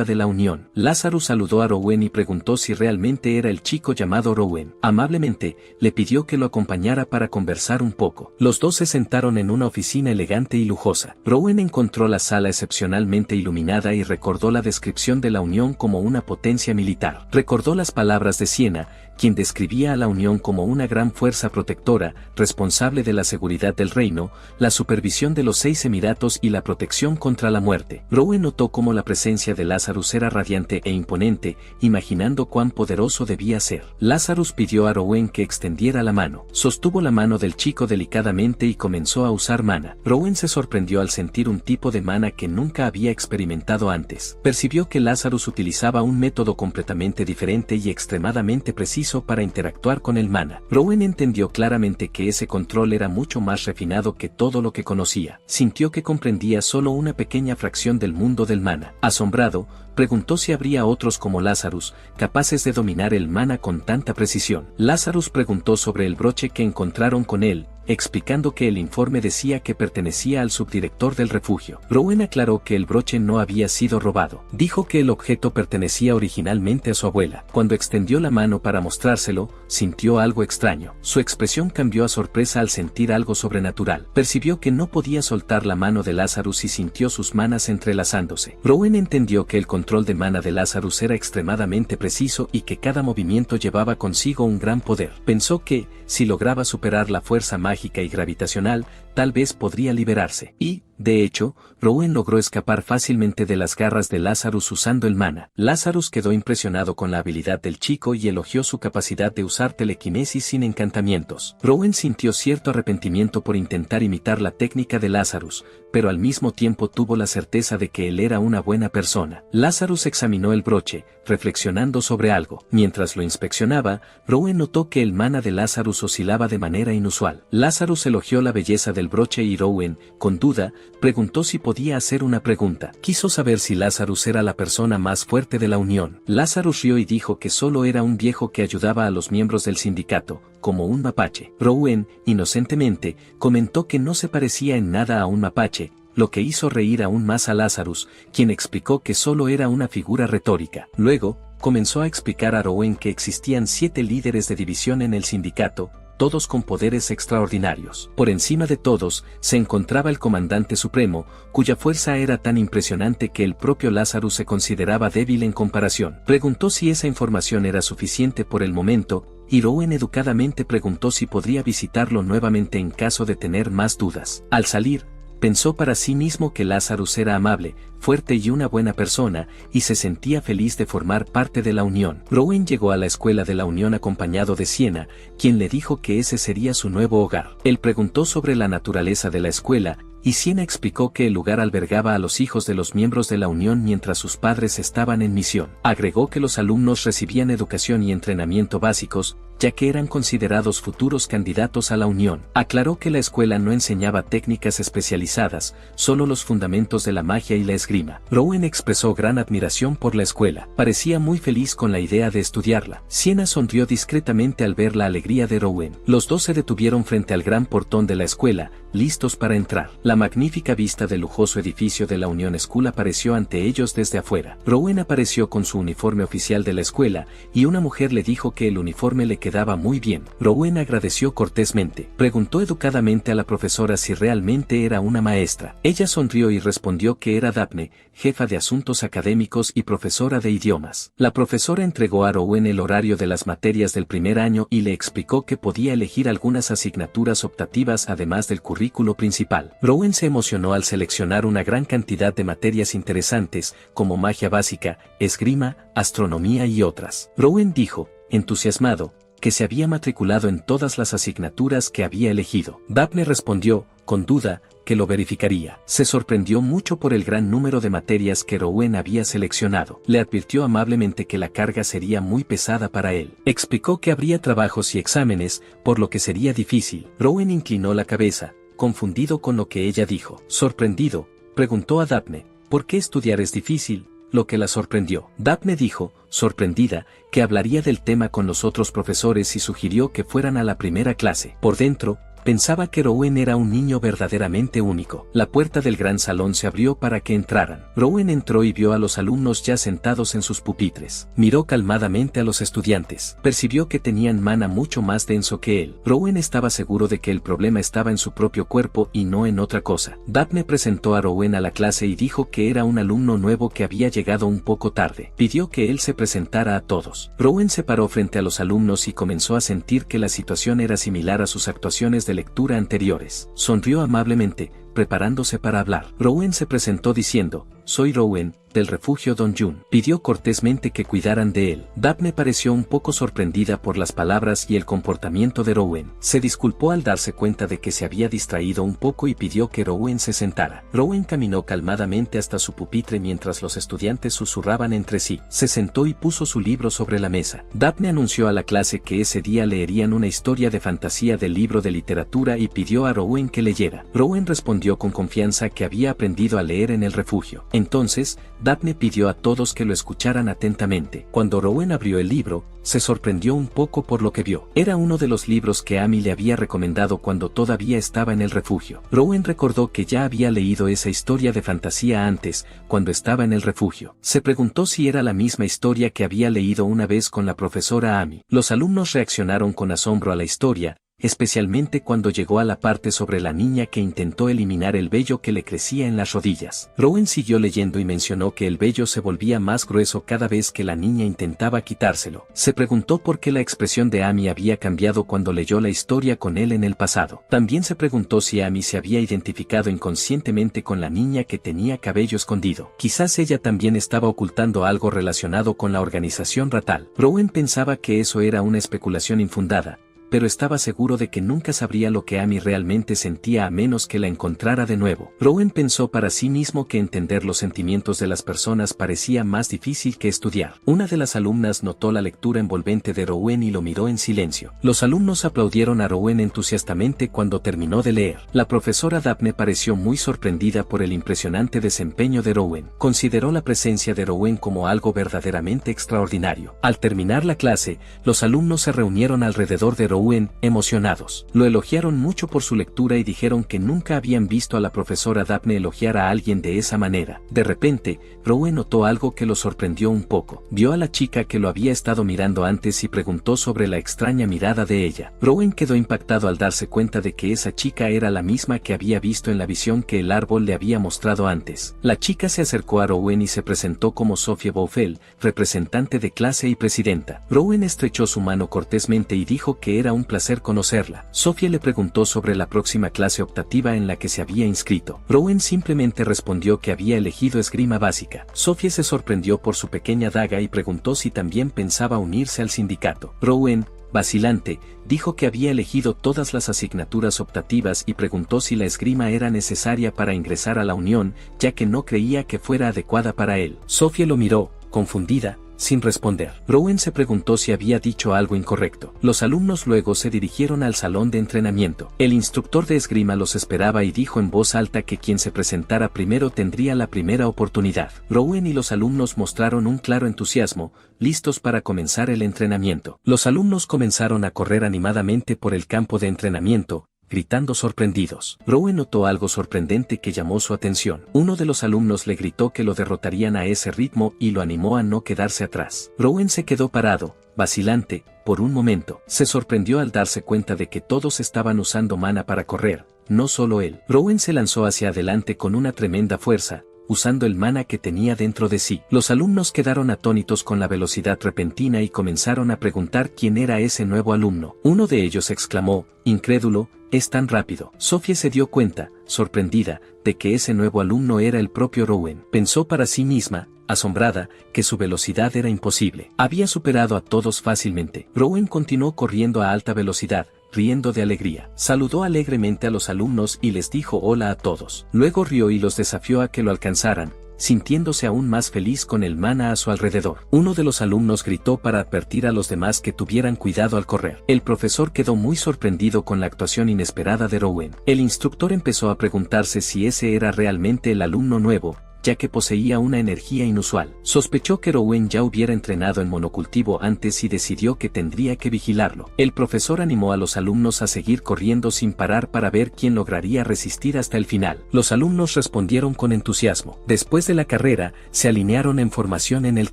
A: de la Unión. Lazarus saludó a Rowen y preguntó si realmente era el chico llamado Rowen. Amablemente, le pidió que lo acompañara para conversar un poco. Los dos se sentaron en una oficina elegante y lujosa. Rowen encontró la sala excepcionalmente iluminada y recordó la descripción de la Unión como una potencia militar. Recordó las palabras de Siena, quien describía a la Unión como una gran fuerza protectora, responsable de la seguridad del reino, la supervisión de los 6 emiratos y la protección contra la muerte. Rowen notó cómo la presencia de Lazarus era radiante e imponente, imaginando cuán poderoso debía ser. Lazarus pidió a Rowen que extendiera la mano. Sostuvo la mano del chico delicadamente y comenzó a usar mana. Rowen se sorprendió al sentir un tipo de mana que nunca había experimentado antes. Percibió que Lazarus utilizaba un método completamente diferente y extremadamente preciso para interactuar con el mana. Rowen entendió claramente que ese control era mucho más refinado que todo lo que conocía. Sintió que comprendía solo una pequeña fracción del mundo del mana. Asombrado, preguntó si habría otros como Lazarus, capaces de dominar el mana con tanta precisión. Lazarus preguntó sobre el broche que encontraron con él, explicando que el informe decía que pertenecía al subdirector del refugio. Rowan aclaró que el broche no había sido robado. Dijo que el objeto pertenecía originalmente a su abuela. Cuando extendió la mano para mostrárselo, sintió algo extraño. Su expresión cambió a sorpresa al sentir algo sobrenatural. Percibió que no podía soltar la mano de Lazarus y sintió sus manos entrelazándose. Rowan entendió que el control de mana de Lazarus era extremadamente preciso y que cada movimiento llevaba consigo un gran poder. Pensó que, si lograba superar la fuerza mágica y gravitacional, tal vez podría liberarse. Y, de hecho, Rowan logró escapar fácilmente de las garras de Lazarus usando el mana. Lazarus quedó impresionado con la habilidad del chico y elogió su capacidad de usar telequinesis sin encantamientos. Rowan sintió cierto arrepentimiento por intentar imitar la técnica de Lazarus, pero al mismo tiempo tuvo la certeza de que él era una buena persona. Lazarus examinó el broche, reflexionando sobre algo. Mientras lo inspeccionaba, Rowan notó que el mana de Lazarus oscilaba de manera inusual. Lazarus elogió la belleza del broche y Rowan, con duda, preguntó si podía hacer una pregunta. Quiso saber si Lazarus era la persona más fuerte de la Unión. Lazarus rió y dijo que solo era un viejo que ayudaba a los miembros del sindicato, como un mapache. Rowan, inocentemente, comentó que no se parecía en nada a un mapache, lo que hizo reír aún más a Lazarus, quien explicó que solo era una figura retórica. Luego, comenzó a explicar a Rowan que existían 7 líderes de división en el sindicato, todos con poderes extraordinarios. Por encima de todos, se encontraba el comandante supremo, cuya fuerza era tan impresionante que el propio Lazarus se consideraba débil en comparación. Preguntó si esa información era suficiente por el momento, y Rowan educadamente preguntó si podría visitarlo nuevamente en caso de tener más dudas. Al salir, pensó para sí mismo que Lazarus era amable, fuerte y una buena persona, y se sentía feliz de formar parte de la Unión. Rowan llegó a la escuela de la Unión acompañado de Sienna, quien le dijo que ese sería su nuevo hogar. Él preguntó sobre la naturaleza de la escuela, y Sienna explicó que el lugar albergaba a los hijos de los miembros de la Unión mientras sus padres estaban en misión. Agregó que los alumnos recibían educación y entrenamiento básicos, ya que eran considerados futuros candidatos a la Unión. Aclaró que la escuela no enseñaba técnicas especializadas, solo los fundamentos de la magia y la esgrima. Rowan expresó gran admiración por la escuela. Parecía muy feliz con la idea de estudiarla. Sienna sonrió discretamente al ver la alegría de Rowan. Los dos se detuvieron frente al gran portón de la escuela, listos para entrar. La magnífica vista del lujoso edificio de la Union School apareció ante ellos desde afuera. Rowan apareció con su uniforme oficial de la escuela, y una mujer le dijo que el uniforme le quedaba muy bien. Rowan agradeció cortésmente. Preguntó educadamente a la profesora si realmente era una maestra. Ella sonrió y respondió que era Daphne, jefa de asuntos académicos y profesora de idiomas. La profesora entregó a Rowan el horario de las materias del primer año y le explicó que podía elegir algunas asignaturas optativas además del currículo principal. Rowan se emocionó al seleccionar una gran cantidad de materias interesantes, como magia básica, esgrima, astronomía y otras. Rowan dijo, entusiasmado, que se había matriculado en todas las asignaturas que había elegido. Daphne respondió, con duda, que lo verificaría. Se sorprendió mucho por el gran número de materias que Rowan había seleccionado. Le advirtió amablemente que la carga sería muy pesada para él. Explicó que habría trabajos y exámenes, por lo que sería difícil. Rowan inclinó la cabeza, confundido con lo que ella dijo. Sorprendido, preguntó a Daphne, ¿por qué estudiar es difícil? Lo que la sorprendió. Daphne dijo, sorprendida, que hablaría del tema con los otros profesores y sugirió que fueran a la primera clase. Por dentro, pensaba que Rowan era un niño verdaderamente único. La puerta del gran salón se abrió para que entraran. Rowan entró y vio a los alumnos ya sentados en sus pupitres. Miró calmadamente a los estudiantes. Percibió que tenían mana mucho más denso que él. Rowan estaba seguro de que el problema estaba en su propio cuerpo y no en otra cosa. Daphne presentó a Rowan a la clase y dijo que era un alumno nuevo que había llegado un poco tarde. Pidió que él se presentara a todos. Rowan se paró frente a los alumnos y comenzó a sentir que la situación era similar a sus actuaciones de lectura anteriores. Sonrió amablemente, preparándose para hablar. Rowan se presentó diciendo, soy Rowan, del refugio Don Jun. Pidió cortésmente que cuidaran de él. Daphne pareció un poco sorprendida por las palabras y el comportamiento de Rowan. Se disculpó al darse cuenta de que se había distraído un poco y pidió que Rowan se sentara. Rowan caminó calmadamente hasta su pupitre mientras los estudiantes susurraban entre sí. Se sentó y puso su libro sobre la mesa. Daphne anunció a la clase que ese día leerían una historia de fantasía del libro de literatura y pidió a Rowan que leyera. Rowan respondió con confianza que había aprendido a leer en el refugio. Entonces, Daphne pidió a todos que lo escucharan atentamente. Cuando Rowan abrió el libro, se sorprendió un poco por lo que vio. Era uno de los libros que Amy le había recomendado cuando todavía estaba en el refugio. Rowan recordó que ya había leído esa historia de fantasía antes, cuando estaba en el refugio. Se preguntó si era la misma historia que había leído una vez con la profesora Amy. Los alumnos reaccionaron con asombro a la historia, especialmente cuando llegó a la parte sobre la niña que intentó eliminar el vello que le crecía en las rodillas. Rowan siguió leyendo y mencionó que el vello se volvía más grueso cada vez que la niña intentaba quitárselo. Se preguntó por qué la expresión de Amy había cambiado cuando leyó la historia con él en el pasado. También se preguntó si Amy se había identificado inconscientemente con la niña que tenía cabello escondido. Quizás ella también estaba ocultando algo relacionado con la organización Ratal. Rowan pensaba que eso era una especulación infundada, pero estaba seguro de que nunca sabría lo que Amy realmente sentía a menos que la encontrara de nuevo. Rowan pensó para sí mismo que entender los sentimientos de las personas parecía más difícil que estudiar. Una de las alumnas notó la lectura envolvente de Rowan y lo miró en silencio. Los alumnos aplaudieron a Rowan entusiastamente cuando terminó de leer. La profesora Daphne pareció muy sorprendida por el impresionante desempeño de Rowan. Consideró la presencia de Rowan como algo verdaderamente extraordinario. Al terminar la clase, los alumnos se reunieron alrededor de Rowan emocionados. Lo elogiaron mucho por su lectura y dijeron que nunca habían visto a la profesora Daphne elogiar a alguien de esa manera. De repente, Rowan notó algo que lo sorprendió un poco. Vio a la chica que lo había estado mirando antes y preguntó sobre la extraña mirada de ella. Rowan quedó impactado al darse cuenta de que esa chica era la misma que había visto en la visión que el árbol le había mostrado antes. La chica se acercó a Rowan y se presentó como Sophie Bouffel, representante de clase y presidenta. Rowan estrechó su mano cortésmente y dijo que era un placer conocerla. Sophie le preguntó sobre la próxima clase optativa en la que se había inscrito. Rowan simplemente respondió que había elegido esgrima básica. Sophie se sorprendió por su pequeña daga y preguntó si también pensaba unirse al sindicato. Rowan, vacilante, dijo que había elegido todas las asignaturas optativas y preguntó si la esgrima era necesaria para ingresar a la unión, ya que no creía que fuera adecuada para él. Sophie lo miró, confundida, sin responder. Rowan se preguntó si había dicho algo incorrecto. Los alumnos luego se dirigieron al salón de entrenamiento. El instructor de esgrima los esperaba y dijo en voz alta que quien se presentara primero tendría la primera oportunidad. Rowan y los alumnos mostraron un claro entusiasmo, listos para comenzar el entrenamiento. Los alumnos comenzaron a correr animadamente por el campo de entrenamiento, gritando sorprendidos. Rowan notó algo sorprendente que llamó su atención. Uno de los alumnos le gritó que lo derrotarían a ese ritmo y lo animó a no quedarse atrás. Rowan se quedó parado, vacilante, por un momento. Se sorprendió al darse cuenta de que todos estaban usando mana para correr, no solo él. Rowan se lanzó hacia adelante con una tremenda fuerza, usando el mana que tenía dentro de sí. Los alumnos quedaron atónitos con la velocidad repentina y comenzaron a preguntar quién era ese nuevo alumno. Uno de ellos exclamó, incrédulo, «Es tan rápido». Sophie se dio cuenta, sorprendida, de que ese nuevo alumno era el propio Rowan. Pensó para sí misma, asombrada, que su velocidad era imposible. Había superado a todos fácilmente. Rowan continuó corriendo a alta velocidad, riendo de alegría. Saludó alegremente a los alumnos y les dijo hola a todos. Luego rió y los desafió a que lo alcanzaran, sintiéndose aún más feliz con el mana a su alrededor. Uno de los alumnos gritó para advertir a los demás que tuvieran cuidado al correr. El profesor quedó muy sorprendido con la actuación inesperada de Rowan. El instructor empezó a preguntarse si ese era realmente el alumno nuevo, ya que poseía una energía inusual. Sospechó que Rowan ya hubiera entrenado en monocultivo antes y decidió que tendría que vigilarlo. El profesor animó a los alumnos a seguir corriendo sin parar para ver quién lograría resistir hasta el final. Los alumnos respondieron con entusiasmo. Después de la carrera, se alinearon en formación en el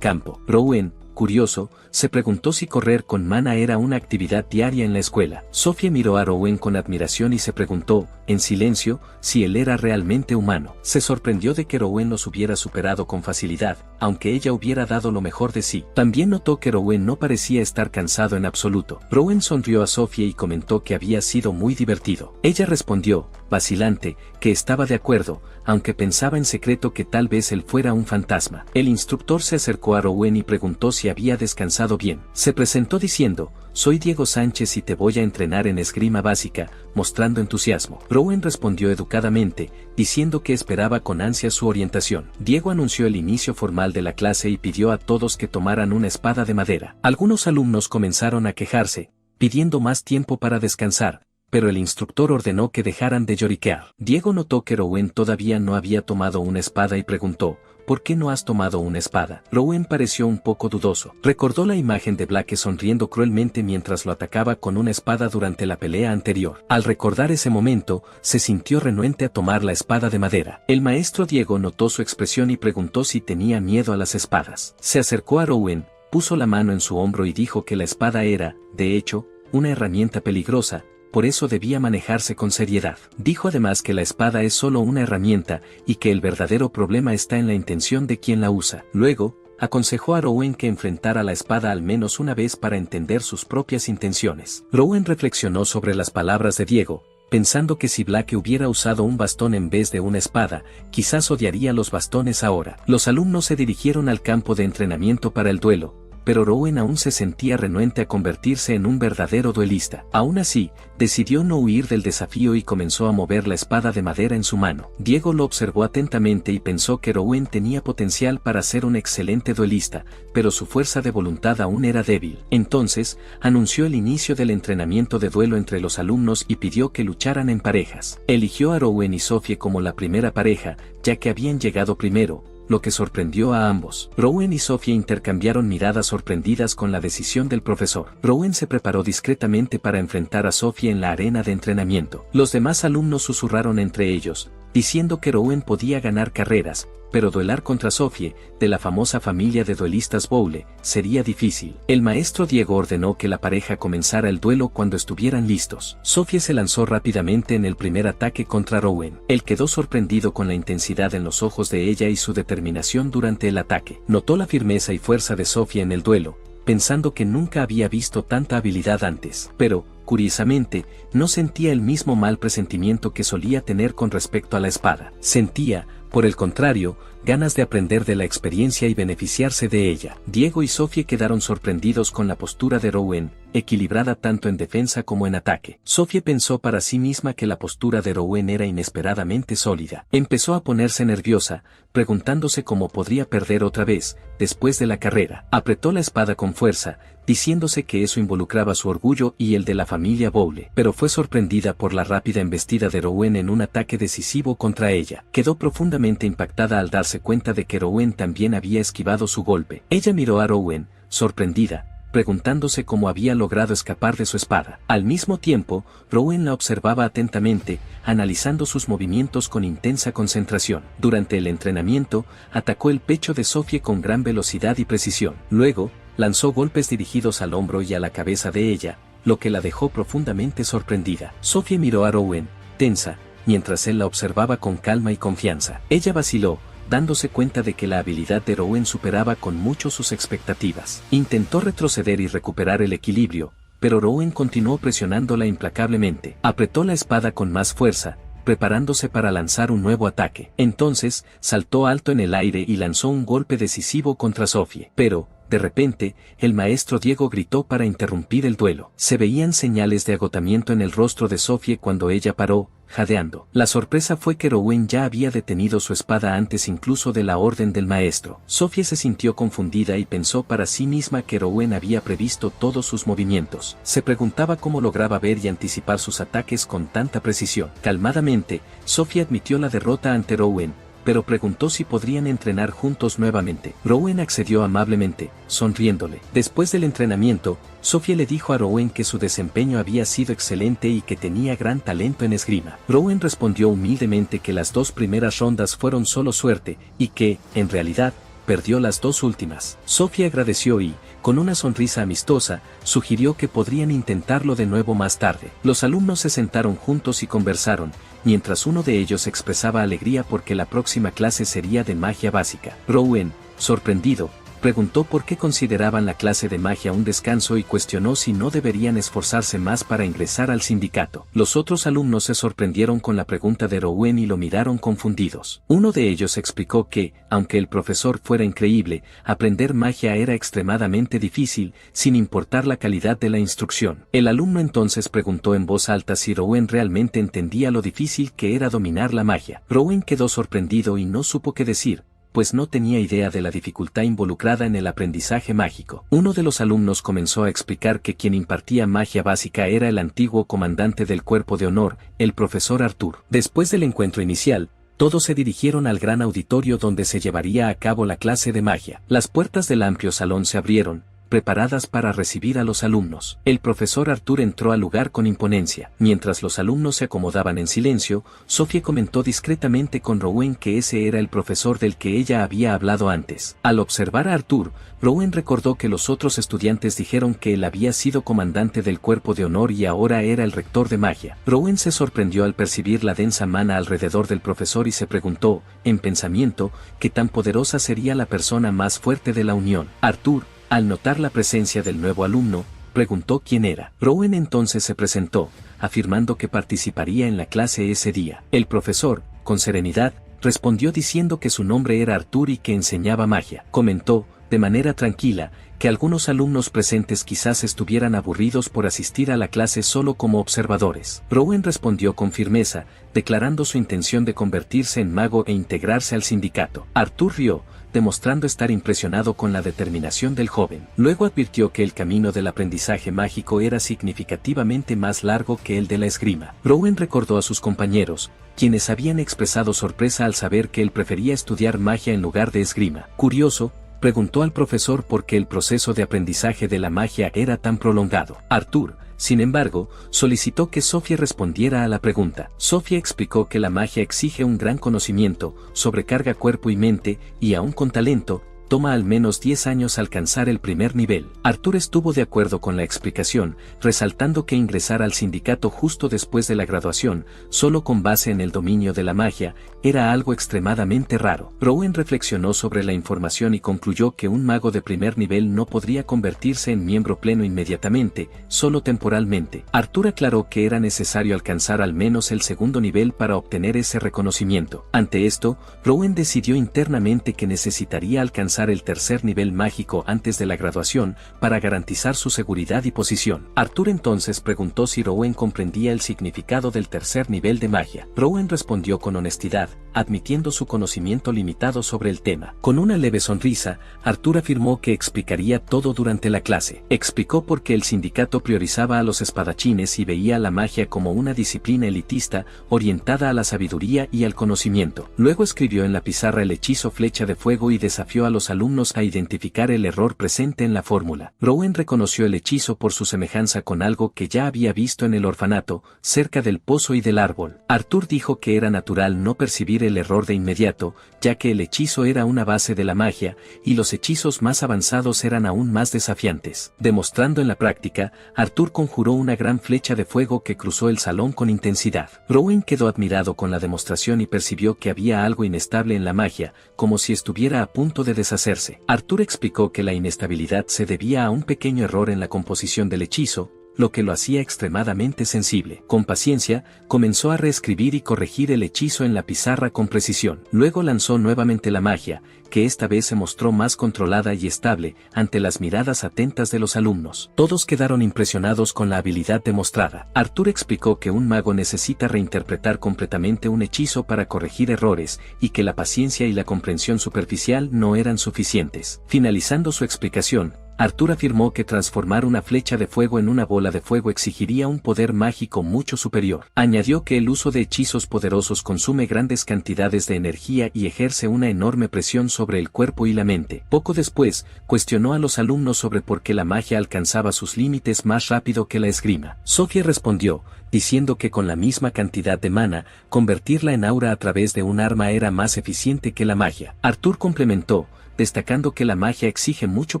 A: campo. Rowan, curioso, se preguntó si correr con mana era una actividad diaria en la escuela. Sophie miró a Rowan con admiración y se preguntó, en silencio, si él era realmente humano. Se sorprendió de que Rowan los hubiera superado con facilidad, aunque ella hubiera dado lo mejor de sí. También notó que Rowan no parecía estar cansado en absoluto. Rowan sonrió a Sophie y comentó que había sido muy divertido. Ella respondió, vacilante, que estaba de acuerdo, aunque pensaba en secreto que tal vez él fuera un fantasma. El instructor se acercó a Rowan y preguntó si había descansado bien. Se presentó diciendo, soy Diego Sánchez y te voy a entrenar en esgrima básica, mostrando entusiasmo. Rowan respondió educadamente, diciendo que esperaba con ansia su orientación. Diego anunció el inicio formal de la clase y pidió a todos que tomaran una espada de madera. Algunos alumnos comenzaron a quejarse, pidiendo más tiempo para descansar, pero el instructor ordenó que dejaran de lloriquear. Diego notó que Rowan todavía no había tomado una espada y preguntó, ¿por qué no has tomado una espada? Rowan pareció un poco dudoso. Recordó la imagen de Blake sonriendo cruelmente mientras lo atacaba con una espada durante la pelea anterior. Al recordar ese momento, se sintió renuente a tomar la espada de madera. El maestro Diego notó su expresión y preguntó si tenía miedo a las espadas. Se acercó a Rowan, puso la mano en su hombro y dijo que la espada era, de hecho, una herramienta peligrosa, por eso debía manejarse con seriedad. Dijo además que la espada es solo una herramienta y que el verdadero problema está en la intención de quien la usa. Luego, aconsejó a Rowan que enfrentara la espada al menos una vez para entender sus propias intenciones. Rowan reflexionó sobre las palabras de Diego, pensando que si Blake hubiera usado un bastón en vez de una espada, quizás odiaría los bastones ahora. Los alumnos se dirigieron al campo de entrenamiento para el duelo, pero Rowan aún se sentía renuente a convertirse en un verdadero duelista. Aún así, decidió no huir del desafío y comenzó a mover la espada de madera en su mano. Diego lo observó atentamente y pensó que Rowan tenía potencial para ser un excelente duelista, pero su fuerza de voluntad aún era débil. Entonces, anunció el inicio del entrenamiento de duelo entre los alumnos y pidió que lucharan en parejas. Eligió a Rowan y Sophie como la primera pareja, ya que habían llegado primero, lo que sorprendió a ambos. Rowan y Sophie intercambiaron miradas sorprendidas con la decisión del profesor. Rowan se preparó discretamente para enfrentar a Sophie en la arena de entrenamiento. Los demás alumnos susurraron entre ellos, diciendo que Rowan podía ganar carreras, pero duelar contra Sophie, de la famosa familia de duelistas Bowle, sería difícil. El maestro Diego ordenó que la pareja comenzara el duelo cuando estuvieran listos. Sophie se lanzó rápidamente en el primer ataque contra Rowan. Él quedó sorprendido con la intensidad en los ojos de ella y su determinación durante el ataque. Notó la firmeza y fuerza de Sophie en el duelo, pensando que nunca había visto tanta habilidad antes. Pero, curiosamente, no sentía el mismo mal presentimiento que solía tener con respecto a la espada. Sentía, por el contrario, ganas de aprender de la experiencia y beneficiarse de ella. Diego y Sophie quedaron sorprendidos con la postura de Rowan, equilibrada tanto en defensa como en ataque. Sophie pensó para sí misma que la postura de Rowan era inesperadamente sólida. Empezó a ponerse nerviosa, preguntándose cómo podría perder otra vez, después de la carrera. Apretó la espada con fuerza, diciéndose que eso involucraba su orgullo y el de la familia Bowle, pero fue sorprendida por la rápida embestida de Rowan en un ataque decisivo contra ella. Quedó profundamente impactada al darse cuenta de que Rowan también había esquivado su golpe. Ella miró a Rowan, sorprendida, preguntándose cómo había logrado escapar de su espada. Al mismo tiempo, Rowan la observaba atentamente, analizando sus movimientos con intensa concentración. Durante el entrenamiento, atacó el pecho de Sophie con gran velocidad y precisión. Luego, lanzó golpes dirigidos al hombro y a la cabeza de ella, lo que la dejó profundamente sorprendida. Sophie miró a Rowan, tensa, mientras él la observaba con calma y confianza. Ella vaciló, dándose cuenta de que la habilidad de Rowan superaba con mucho sus expectativas. Intentó retroceder y recuperar el equilibrio, pero Rowan continuó presionándola implacablemente. Apretó la espada con más fuerza, preparándose para lanzar un nuevo ataque. Entonces, saltó alto en el aire y lanzó un golpe decisivo contra Sophie. Pero, de repente, el maestro Diego gritó para interrumpir el duelo. Se veían señales de agotamiento en el rostro de Sophie cuando ella paró, jadeando. La sorpresa fue que Rowan ya había detenido su espada antes incluso de la orden del maestro. Sophie se sintió confundida y pensó para sí misma que Rowan había previsto todos sus movimientos. Se preguntaba cómo lograba ver y anticipar sus ataques con tanta precisión. Calmadamente, Sophie admitió la derrota ante Rowan, pero preguntó si podrían entrenar juntos nuevamente. Rowan accedió amablemente, sonriéndole. Después del entrenamiento, Sophie le dijo a Rowan que su desempeño había sido excelente y que tenía gran talento en esgrima. Rowan respondió humildemente que las 2 primeras rondas fueron solo suerte, y que, en realidad, perdió las 2 últimas. Sophie agradeció y, con una sonrisa amistosa, sugirió que podrían intentarlo de nuevo más tarde. Los alumnos se sentaron juntos y conversaron, mientras uno de ellos expresaba alegría porque la próxima clase sería de magia básica. Rowan, sorprendido, preguntó por qué consideraban la clase de magia un descanso y cuestionó si no deberían esforzarse más para ingresar al sindicato. Los otros alumnos se sorprendieron con la pregunta de Rowan y lo miraron confundidos. Uno de ellos explicó que, aunque el profesor fuera increíble, aprender magia era extremadamente difícil, sin importar la calidad de la instrucción. El alumno entonces preguntó en voz alta si Rowan realmente entendía lo difícil que era dominar la magia. Rowan quedó sorprendido y no supo qué decir, pues no tenía idea de la dificultad involucrada en el aprendizaje mágico. Uno de los alumnos comenzó a explicar que quien impartía magia básica era el antiguo comandante del Cuerpo de Honor, el profesor Arthur. Después del encuentro inicial, Todos se dirigieron al gran auditorio donde se llevaría a cabo la clase de magia. Las puertas del amplio salón se abrieron, preparadas para recibir a los alumnos. El profesor Arthur entró al lugar con imponencia. Mientras los alumnos se acomodaban en silencio, Sophie comentó discretamente con Rowan que ese era el profesor del que ella había hablado antes. Al observar a Arthur, Rowan recordó que los otros estudiantes dijeron que él había sido comandante del cuerpo de honor y ahora era el rector de magia. Rowan se sorprendió al percibir la densa mana alrededor del profesor y se preguntó, en pensamiento, qué tan poderosa sería la persona más fuerte de la unión. Arthur, al notar la presencia del nuevo alumno, preguntó quién era. Rowan entonces se presentó, afirmando que participaría en la clase ese día. El profesor, con serenidad, respondió diciendo que su nombre era Arthur y que enseñaba magia. Comentó, de manera tranquila, que algunos alumnos presentes quizás estuvieran aburridos por asistir a la clase solo como observadores. Rowan respondió con firmeza, declarando su intención de convertirse en mago e integrarse al sindicato. Arthur rió, demostrando estar impresionado con la determinación del joven. Luego advirtió que el camino del aprendizaje mágico era significativamente más largo que el de la esgrima. Rowan recordó a sus compañeros, quienes habían expresado sorpresa al saber que él prefería estudiar magia en lugar de esgrima. Curioso, preguntó al profesor por qué el proceso de aprendizaje de la magia era tan prolongado. Arthur, sin embargo, solicitó que Sophie respondiera a la pregunta. Sophie explicó que la magia exige un gran conocimiento, sobrecarga cuerpo y mente, y aún con talento, toma al menos 10 años alcanzar el primer nivel. Arthur estuvo de acuerdo con la explicación, resaltando que ingresar al sindicato justo después de la graduación, solo con base en el dominio de la magia, era algo extremadamente raro. Rowan reflexionó sobre la información y concluyó que un mago de primer nivel no podría convertirse en miembro pleno inmediatamente, solo temporalmente. Arthur aclaró que era necesario alcanzar al menos el segundo nivel para obtener ese reconocimiento. Ante esto, Rowan decidió internamente que necesitaría alcanzar el tercer nivel mágico antes de la graduación para garantizar su seguridad y posición. Arthur entonces preguntó si Rowan comprendía el significado del tercer nivel de magia. Rowan respondió con honestidad, admitiendo su conocimiento limitado sobre el tema. Con una leve sonrisa, Arthur afirmó que explicaría todo durante la clase. Explicó por qué el sindicato priorizaba a los espadachines y veía la magia como una disciplina elitista orientada a la sabiduría y al conocimiento. Luego escribió en la pizarra el hechizo flecha de fuego y desafió a los alumnos a identificar el error presente en la fórmula. Rowan reconoció el hechizo por su semejanza con algo que ya había visto en el orfanato, cerca del pozo y del árbol. Arthur dijo que era natural no percibir el error de inmediato, ya que el hechizo era una base de la magia, y los hechizos más avanzados eran aún más desafiantes. Demostrando en la práctica, Arthur conjuró una gran flecha de fuego que cruzó el salón con intensidad. Rowan quedó admirado con la demostración y percibió que había algo inestable en la magia, como si estuviera a punto de deshacerse. Arthur explicó que la inestabilidad se debía a un pequeño error en la composición del hechizo, lo que lo hacía extremadamente sensible. Con paciencia, comenzó a reescribir y corregir el hechizo en la pizarra con precisión. Luego lanzó nuevamente la magia, que esta vez se mostró más controlada y estable ante las miradas atentas de los alumnos. Todos quedaron impresionados con la habilidad demostrada. Arthur explicó que un mago necesita reinterpretar completamente un hechizo para corregir errores, y que la paciencia y la comprensión superficial no eran suficientes. Finalizando su explicación, Arthur afirmó que transformar una flecha de fuego en una bola de fuego exigiría un poder mágico mucho superior. Añadió que el uso de hechizos poderosos consume grandes cantidades de energía y ejerce una enorme presión sobre el cuerpo y la mente. Poco después, cuestionó a los alumnos sobre por qué la magia alcanzaba sus límites más rápido que la esgrima. Sophie respondió, diciendo que con la misma cantidad de mana, convertirla en aura a través de un arma era más eficiente que la magia. Arthur complementó, destacando que la magia exige mucho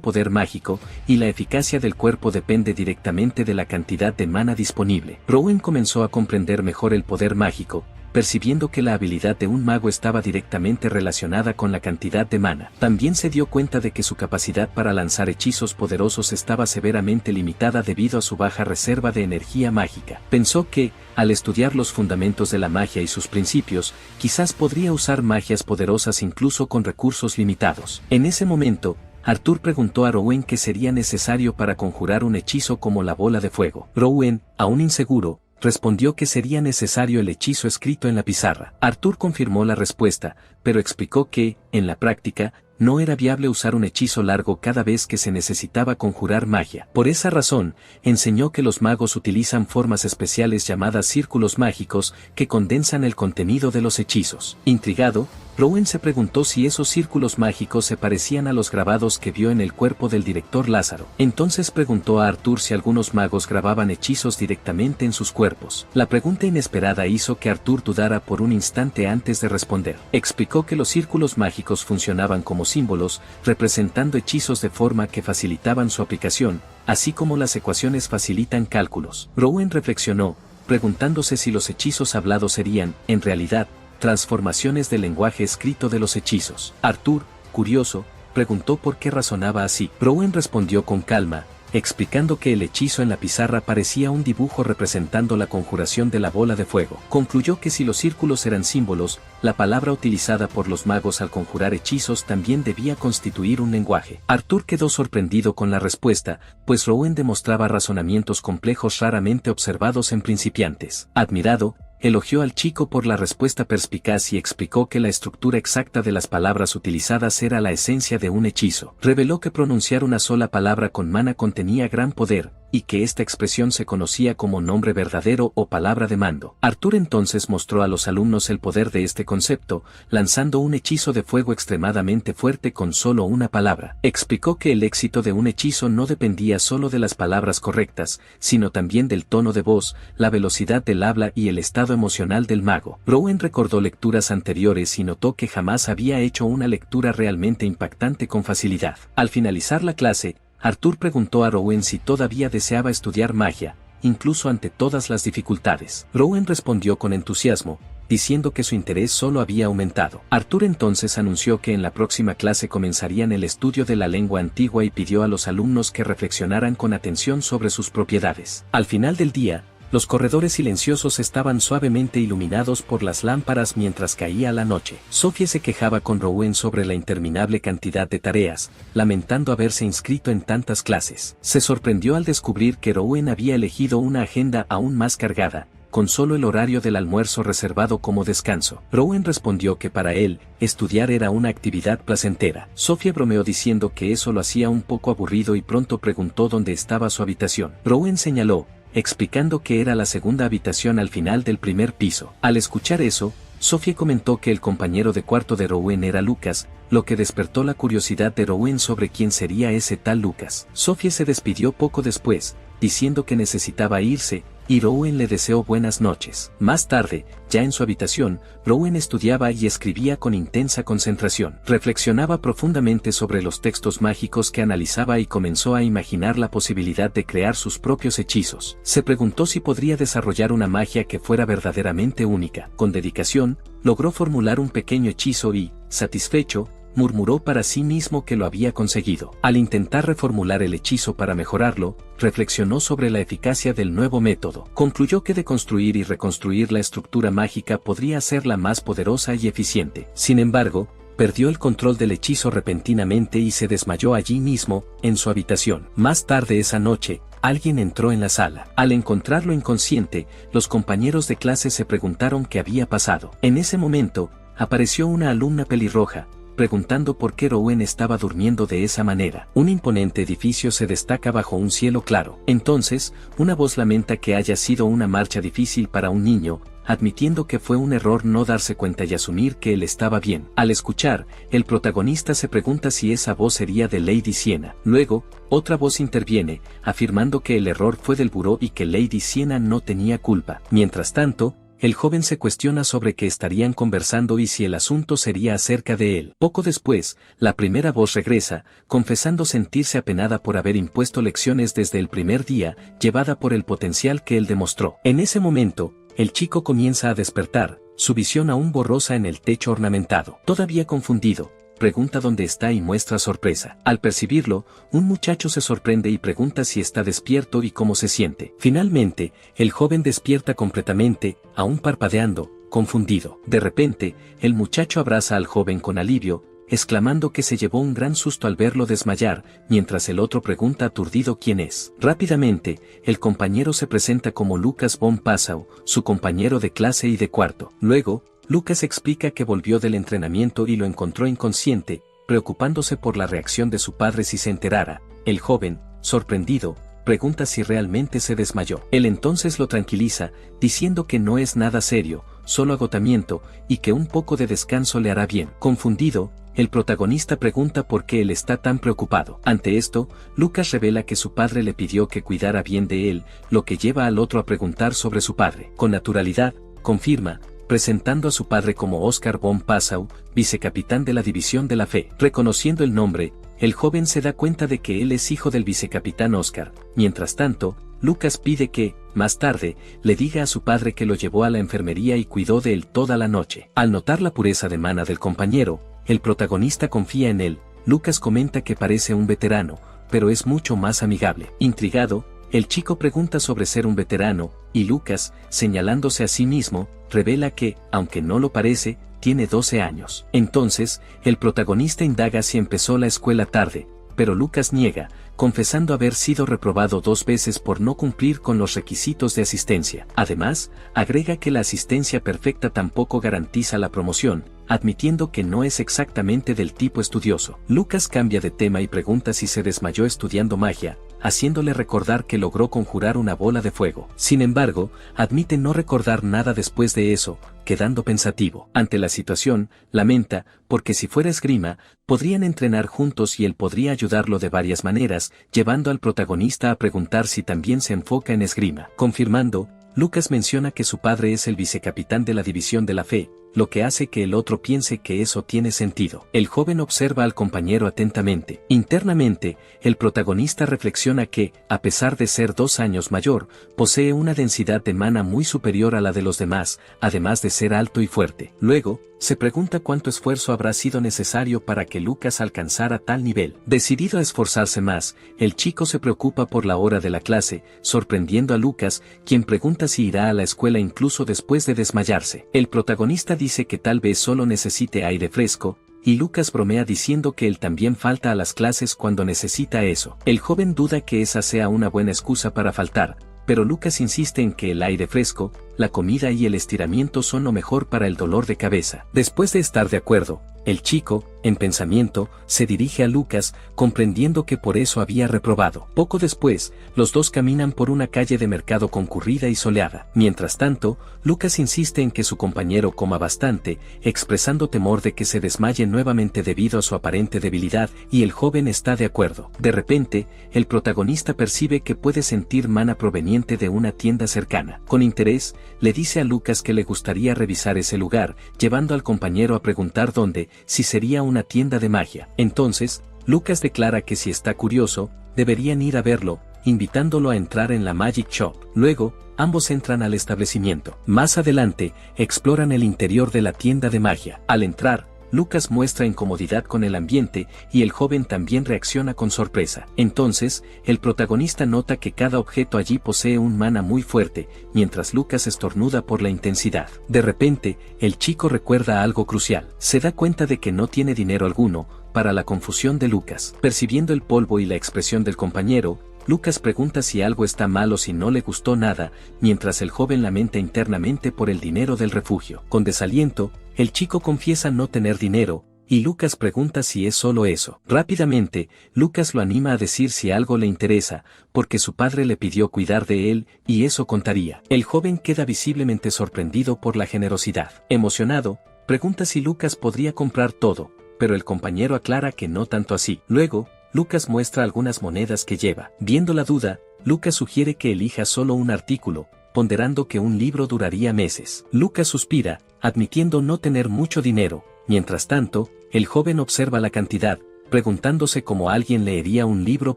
A: poder mágico, y la eficacia del cuerpo depende directamente de la cantidad de mana disponible. Rowan comenzó a comprender mejor el poder mágico, percibiendo que la habilidad de un mago estaba directamente relacionada con la cantidad de mana. También se dio cuenta de que su capacidad para lanzar hechizos poderosos estaba severamente limitada debido a su baja reserva de energía mágica. Pensó que, al estudiar los fundamentos de la magia y sus principios, quizás podría usar magias poderosas incluso con recursos limitados. En ese momento, Arthur preguntó a Rowan qué sería necesario para conjurar un hechizo como la bola de fuego. Rowan, aún inseguro, respondió que sería necesario el hechizo escrito en la pizarra. Arthur confirmó la respuesta, pero explicó que, en la práctica, no era viable usar un hechizo largo cada vez que se necesitaba conjurar magia. Por esa razón, enseñó que los magos utilizan formas especiales llamadas círculos mágicos que condensan el contenido de los hechizos. Intrigado, Rowan se preguntó si esos círculos mágicos se parecían a los grabados que vio en el cuerpo del director Lázaro. Entonces preguntó a Arthur si algunos magos grababan hechizos directamente en sus cuerpos. La pregunta inesperada hizo que Arthur dudara por un instante antes de responder. Explicó que los círculos mágicos funcionaban como símbolos, representando hechizos de forma que facilitaban su aplicación, así como las ecuaciones facilitan cálculos. Rowan reflexionó, preguntándose si los hechizos hablados serían, en realidad, transformaciones del lenguaje escrito de los hechizos. Arthur, curioso, preguntó por qué razonaba así. Rowan respondió con calma, explicando que el hechizo en la pizarra parecía un dibujo representando la conjuración de la bola de fuego. Concluyó que si los círculos eran símbolos, la palabra utilizada por los magos al conjurar hechizos también debía constituir un lenguaje. Arthur quedó sorprendido con la respuesta, pues Rowan demostraba razonamientos complejos raramente observados en principiantes. Admirado, elogió al chico por la respuesta perspicaz y explicó que la estructura exacta de las palabras utilizadas era la esencia de un hechizo. Reveló que pronunciar una sola palabra con mana contenía gran poder, y que esta expresión se conocía como nombre verdadero o palabra de mando. Arthur entonces mostró a los alumnos el poder de este concepto, lanzando un hechizo de fuego extremadamente fuerte con solo una palabra. Explicó que el éxito de un hechizo no dependía solo de las palabras correctas, sino también del tono de voz, la velocidad del habla y el estado emocional del mago. Rowan recordó lecturas anteriores y notó que jamás había hecho una lectura realmente impactante con facilidad. Al finalizar la clase, Arthur preguntó a Rowan si todavía deseaba estudiar magia, incluso ante todas las dificultades. Rowan respondió con entusiasmo, diciendo que su interés solo había aumentado. Arthur entonces anunció que en la próxima clase comenzarían el estudio de la lengua antigua y pidió a los alumnos que reflexionaran con atención sobre sus propiedades. Al final del día, los corredores silenciosos estaban suavemente iluminados por las lámparas mientras caía la noche. Sophie se quejaba con Rowan sobre la interminable cantidad de tareas, lamentando haberse inscrito en tantas clases. Se sorprendió al descubrir que Rowan había elegido una agenda aún más cargada, con solo el horario del almuerzo reservado como descanso. Rowan respondió que para él, estudiar era una actividad placentera. Sophie bromeó diciendo que eso lo hacía un poco aburrido y pronto preguntó dónde estaba su habitación. Rowan señaló, explicando que era la segunda habitación al final del primer piso. Al escuchar eso, Sophie comentó que el compañero de cuarto de Rowan era Lucas, lo que despertó la curiosidad de Rowan sobre quién sería ese tal Lucas. Sophie se despidió poco después, diciendo que necesitaba irse, y Rowan le deseó buenas noches. Más tarde, ya en su habitación, Rowan estudiaba y escribía con intensa concentración. Reflexionaba profundamente sobre los textos mágicos que analizaba y comenzó a imaginar la posibilidad de crear sus propios hechizos. Se preguntó si podría desarrollar una magia que fuera verdaderamente única. Con dedicación, logró formular un pequeño hechizo y, satisfecho, murmuró para sí mismo que lo había conseguido. Al intentar reformular el hechizo para mejorarlo, reflexionó sobre la eficacia del nuevo método. Concluyó que deconstruir y reconstruir la estructura mágica podría hacerla más poderosa y eficiente. Sin embargo, perdió el control del hechizo repentinamente y se desmayó allí mismo, en su habitación. Más tarde esa noche, alguien entró en la sala. Al encontrarlo inconsciente, los compañeros de clase se preguntaron qué había pasado. En ese momento, apareció una alumna pelirroja, preguntando por qué Rowan estaba durmiendo de esa manera. Un imponente edificio se destaca bajo un cielo claro. Entonces, una voz lamenta que haya sido una marcha difícil para un niño, admitiendo que fue un error no darse cuenta y asumir que él estaba bien. Al escuchar, el protagonista se pregunta si esa voz sería de Lady Siena. Luego, otra voz interviene, afirmando que el error fue del buró y que Lady Siena no tenía culpa. Mientras tanto, el joven se cuestiona sobre qué estarían conversando y si el asunto sería acerca de él. Poco después, la primera voz regresa, confesando sentirse apenada por haber impuesto lecciones desde el primer día, llevada por el potencial que él demostró. En ese momento, el chico comienza a despertar, su visión aún borrosa en el techo ornamentado. Todavía confundido, pregunta dónde está y muestra sorpresa. Al percibirlo, un muchacho se sorprende y pregunta si está despierto y cómo se siente. Finalmente, el joven despierta completamente, aún parpadeando, confundido. De repente, el muchacho abraza al joven con alivio, exclamando que se llevó un gran susto al verlo desmayar, mientras el otro pregunta aturdido quién es. Rápidamente, el compañero se presenta como Lucas von Passau, su compañero de clase y de cuarto. Luego, Lucas explica que volvió del entrenamiento y lo encontró inconsciente, preocupándose por la reacción de su padre si se enterara. El joven, sorprendido, pregunta si realmente se desmayó. Él entonces lo tranquiliza, diciendo que no es nada serio, solo agotamiento, y que un poco de descanso le hará bien. Confundido, el protagonista pregunta por qué él está tan preocupado. Ante esto, Lucas revela que su padre le pidió que cuidara bien de él, lo que lleva al otro a preguntar sobre su padre. Con naturalidad, confirma, presentando a su padre como Oscar von Passau, vicecapitán de la División de la Fe. Reconociendo el nombre, el joven se da cuenta de que él es hijo del vicecapitán Oscar. Mientras tanto, Lucas pide que, más tarde, le diga a su padre que lo llevó a la enfermería y cuidó de él toda la noche. Al notar la pureza de mana del compañero, el protagonista confía en él. Lucas comenta que parece un veterano, pero es mucho más amigable. Intrigado, el chico pregunta sobre ser un veterano, y Lucas, señalándose a sí mismo, revela que, aunque no lo parece, tiene 12 años. Entonces, el protagonista indaga si empezó la escuela tarde, pero Lucas niega, confesando haber sido reprobado 2 veces por no cumplir con los requisitos de asistencia. Además, agrega que la asistencia perfecta tampoco garantiza la promoción, admitiendo que no es exactamente del tipo estudioso. Lucas cambia de tema y pregunta si se desmayó estudiando magia, haciéndole recordar que logró conjurar una bola de fuego. Sin embargo, admite no recordar nada después de eso, quedando pensativo. Ante la situación, lamenta, porque si fuera esgrima, podrían entrenar juntos y él podría ayudarlo de varias maneras, llevando al protagonista a preguntar si también se enfoca en esgrima. Confirmando, Lucas menciona que su padre es el vicecapitán de la División de la Fe, lo que hace que el otro piense que eso tiene sentido. El joven observa al compañero atentamente. Internamente, el protagonista reflexiona que, a pesar de ser 2 años mayor, posee una densidad de mana muy superior a la de los demás, además de ser alto y fuerte. Luego, se pregunta cuánto esfuerzo habrá sido necesario para que Lucas alcanzara tal nivel. Decidido a esforzarse más, el chico se preocupa por la hora de la clase, sorprendiendo a Lucas, quien pregunta si irá a la escuela incluso después de desmayarse. El protagonista dice que tal vez solo necesite aire fresco, y Lucas bromea diciendo que él también falta a las clases cuando necesita eso. El joven duda que esa sea una buena excusa para faltar, pero Lucas insiste en que el aire fresco, la comida y el estiramiento son lo mejor para el dolor de cabeza. Después de estar de acuerdo, el chico, en pensamiento, se dirige a Lucas, comprendiendo que por eso había reprobado. Poco después, los dos caminan por una calle de mercado concurrida y soleada. Mientras tanto, Lucas insiste en que su compañero coma bastante, expresando temor de que se desmaye nuevamente debido a su aparente debilidad, y el joven está de acuerdo. De repente, el protagonista percibe que puede sentir mana proveniente de una tienda cercana. Con interés, le dice a Lucas que le gustaría revisar ese lugar, llevando al compañero a preguntar dónde, si sería una tienda de magia. Entonces, Lucas declara que si está curioso, deberían ir a verlo, invitándolo a entrar en la Magic Shop. Luego, ambos entran al establecimiento. Más adelante, exploran el interior de la tienda de magia. Al entrar, Lucas muestra incomodidad con el ambiente y el joven también reacciona con sorpresa. Entonces, el protagonista nota que cada objeto allí posee un mana muy fuerte, mientras Lucas estornuda por la intensidad. De repente, el chico recuerda algo crucial. Se da cuenta de que no tiene dinero alguno, para la confusión de Lucas. Percibiendo el polvo y la expresión del compañero, Lucas pregunta si algo está mal o si no le gustó nada, mientras el joven lamenta internamente por el dinero del refugio. Con desaliento, el chico confiesa no tener dinero, y Lucas pregunta si es solo eso. Rápidamente, Lucas lo anima a decir si algo le interesa, porque su padre le pidió cuidar de él, y eso contaría. El joven queda visiblemente sorprendido por la generosidad. Emocionado, pregunta si Lucas podría comprar todo, pero el compañero aclara que no tanto así. Luego, Lucas muestra algunas monedas que lleva. Viendo la duda, Lucas sugiere que elija solo un artículo, ponderando que un libro duraría meses. Lucas suspira, admitiendo no tener mucho dinero. Mientras tanto, el joven observa la cantidad, preguntándose cómo alguien leería un libro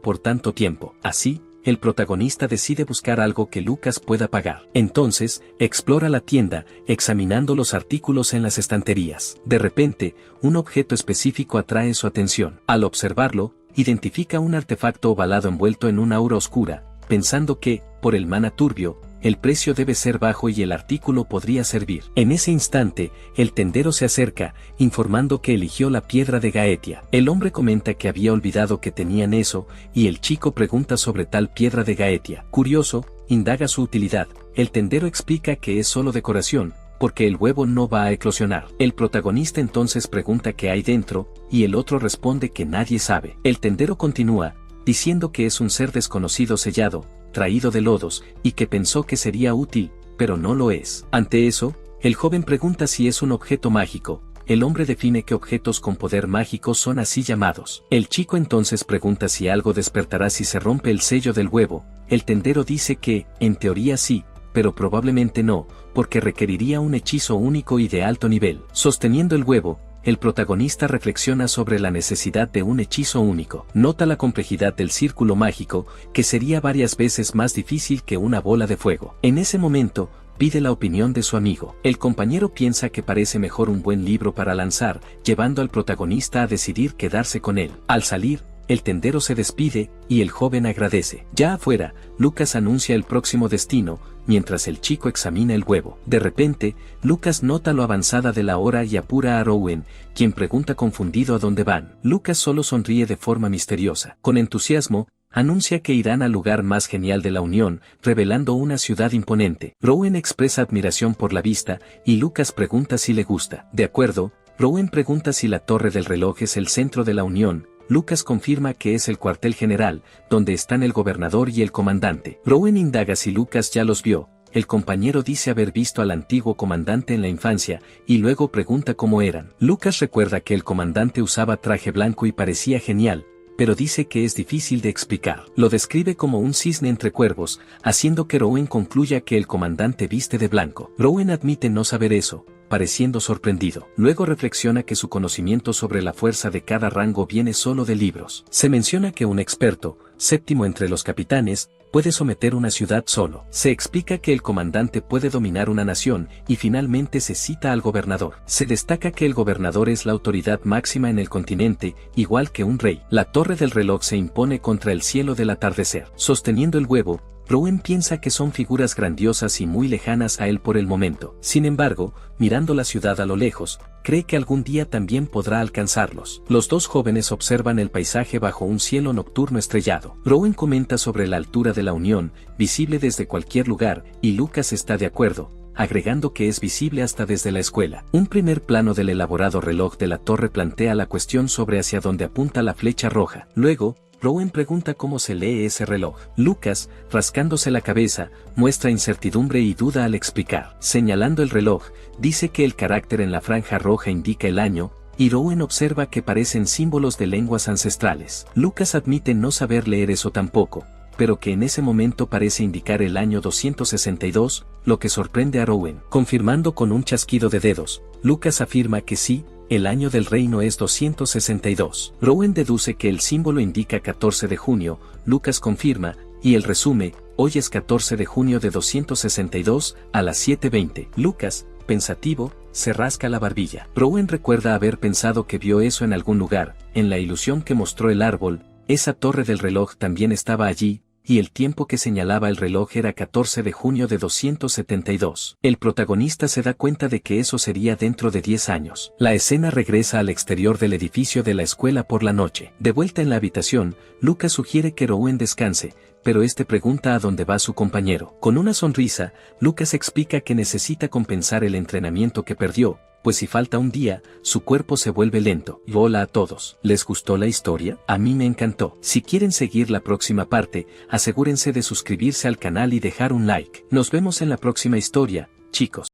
A: por tanto tiempo. Así, el protagonista decide buscar algo que Lucas pueda pagar. Entonces, explora la tienda, examinando los artículos en las estanterías. De repente, un objeto específico atrae su atención. Al observarlo, identifica un artefacto ovalado envuelto en una aura oscura, pensando que, por el mana turbio, el precio debe ser bajo y el artículo podría servir. En ese instante, el tendero se acerca, informando que eligió la piedra de Gaetia. El hombre comenta que había olvidado que tenían eso, y el chico pregunta sobre tal piedra de Gaetia. Curioso, indaga su utilidad. El tendero explica que es solo decoración, porque el huevo no va a eclosionar. El protagonista entonces pregunta qué hay dentro, y el otro responde que nadie sabe. El tendero continúa, diciendo que es un ser desconocido sellado, traído de lodos, y que pensó que sería útil, pero no lo es. Ante eso, el joven pregunta si es un objeto mágico. El hombre define que objetos con poder mágico son así llamados. El chico entonces pregunta si algo despertará si se rompe el sello del huevo. El tendero dice que, en teoría sí, pero probablemente no, porque requeriría un hechizo único y de alto nivel. Sosteniendo el huevo, el protagonista reflexiona sobre la necesidad de un hechizo único. Nota la complejidad del círculo mágico, que sería varias veces más difícil que una bola de fuego. En ese momento, pide la opinión de su amigo. El compañero piensa que parece mejor un buen libro para lanzar, llevando al protagonista a decidir quedarse con él. Al salir, el tendero se despide, y el joven agradece. Ya afuera, Lucas anuncia el próximo destino, mientras el chico examina el huevo. De repente, Lucas nota lo avanzada de la hora y apura a Rowan, quien pregunta confundido a dónde van. Lucas solo sonríe de forma misteriosa. Con entusiasmo, anuncia que irán al lugar más genial de la Unión, revelando una ciudad imponente. Rowan expresa admiración por la vista, y Lucas pregunta si le gusta. De acuerdo, Rowan pregunta si la torre del reloj es el centro de la Unión. Lucas confirma que es el cuartel general, donde están el gobernador y el comandante. Rowan indaga si Lucas ya los vio. El compañero dice haber visto al antiguo comandante en la infancia, y luego pregunta cómo eran. Lucas recuerda que el comandante usaba traje blanco y parecía genial, pero dice que es difícil de explicar. Lo describe como un cisne entre cuervos, haciendo que Rowan concluya que el comandante viste de blanco. Rowan admite no saber eso, pareciendo sorprendido. Luego reflexiona que su conocimiento sobre la fuerza de cada rango viene solo de libros. Se menciona que un experto, séptimo entre los capitanes, puede someter una ciudad solo. Se explica que el comandante puede dominar una nación, y finalmente se cita al gobernador. Se destaca que el gobernador es la autoridad máxima en el continente, igual que un rey. La torre del reloj se impone contra el cielo del atardecer. Sosteniendo el huevo, Rowan piensa que son figuras grandiosas y muy lejanas a él por el momento. Sin embargo, mirando la ciudad a lo lejos, cree que algún día también podrá alcanzarlos. Los dos jóvenes observan el paisaje bajo un cielo nocturno estrellado. Rowan comenta sobre la altura de la Unión, visible desde cualquier lugar, y Lucas está de acuerdo, agregando que es visible hasta desde la escuela. Un primer plano del elaborado reloj de la torre plantea la cuestión sobre hacia dónde apunta la flecha roja. Luego, Rowan pregunta cómo se lee ese reloj. Lucas, rascándose la cabeza, muestra incertidumbre y duda al explicar. Señalando el reloj, dice que el carácter en la franja roja indica el año, y Rowan observa que parecen símbolos de lenguas ancestrales. Lucas admite no saber leer eso tampoco, pero que en ese momento parece indicar el año 262, lo que sorprende a Rowan. Confirmando con un chasquido de dedos, Lucas afirma que sí, el año del reino es 262. Rowan deduce que el símbolo indica 14 de junio, Lucas confirma, y él resume, hoy es 14 de junio de 262, a las 7:20. Lucas, pensativo, se rasca la barbilla. Rowan recuerda haber pensado que vio eso en algún lugar, en la ilusión que mostró el árbol, esa torre del reloj también estaba allí, y el tiempo que señalaba el reloj era 14 de junio de 272. El protagonista se da cuenta de que eso sería dentro de 10 años. La escena regresa al exterior del edificio de la escuela por la noche. De vuelta en la habitación, Lucas sugiere que Rowan descanse, pero este pregunta a dónde va su compañero. Con una sonrisa, Lucas explica que necesita compensar el entrenamiento que perdió, pues si falta un día, su cuerpo se vuelve lento. Hola a todos. ¿Les gustó la historia? A mí me encantó. Si quieren seguir la próxima parte, asegúrense de suscribirse al canal y dejar un like. Nos vemos en la próxima historia, chicos.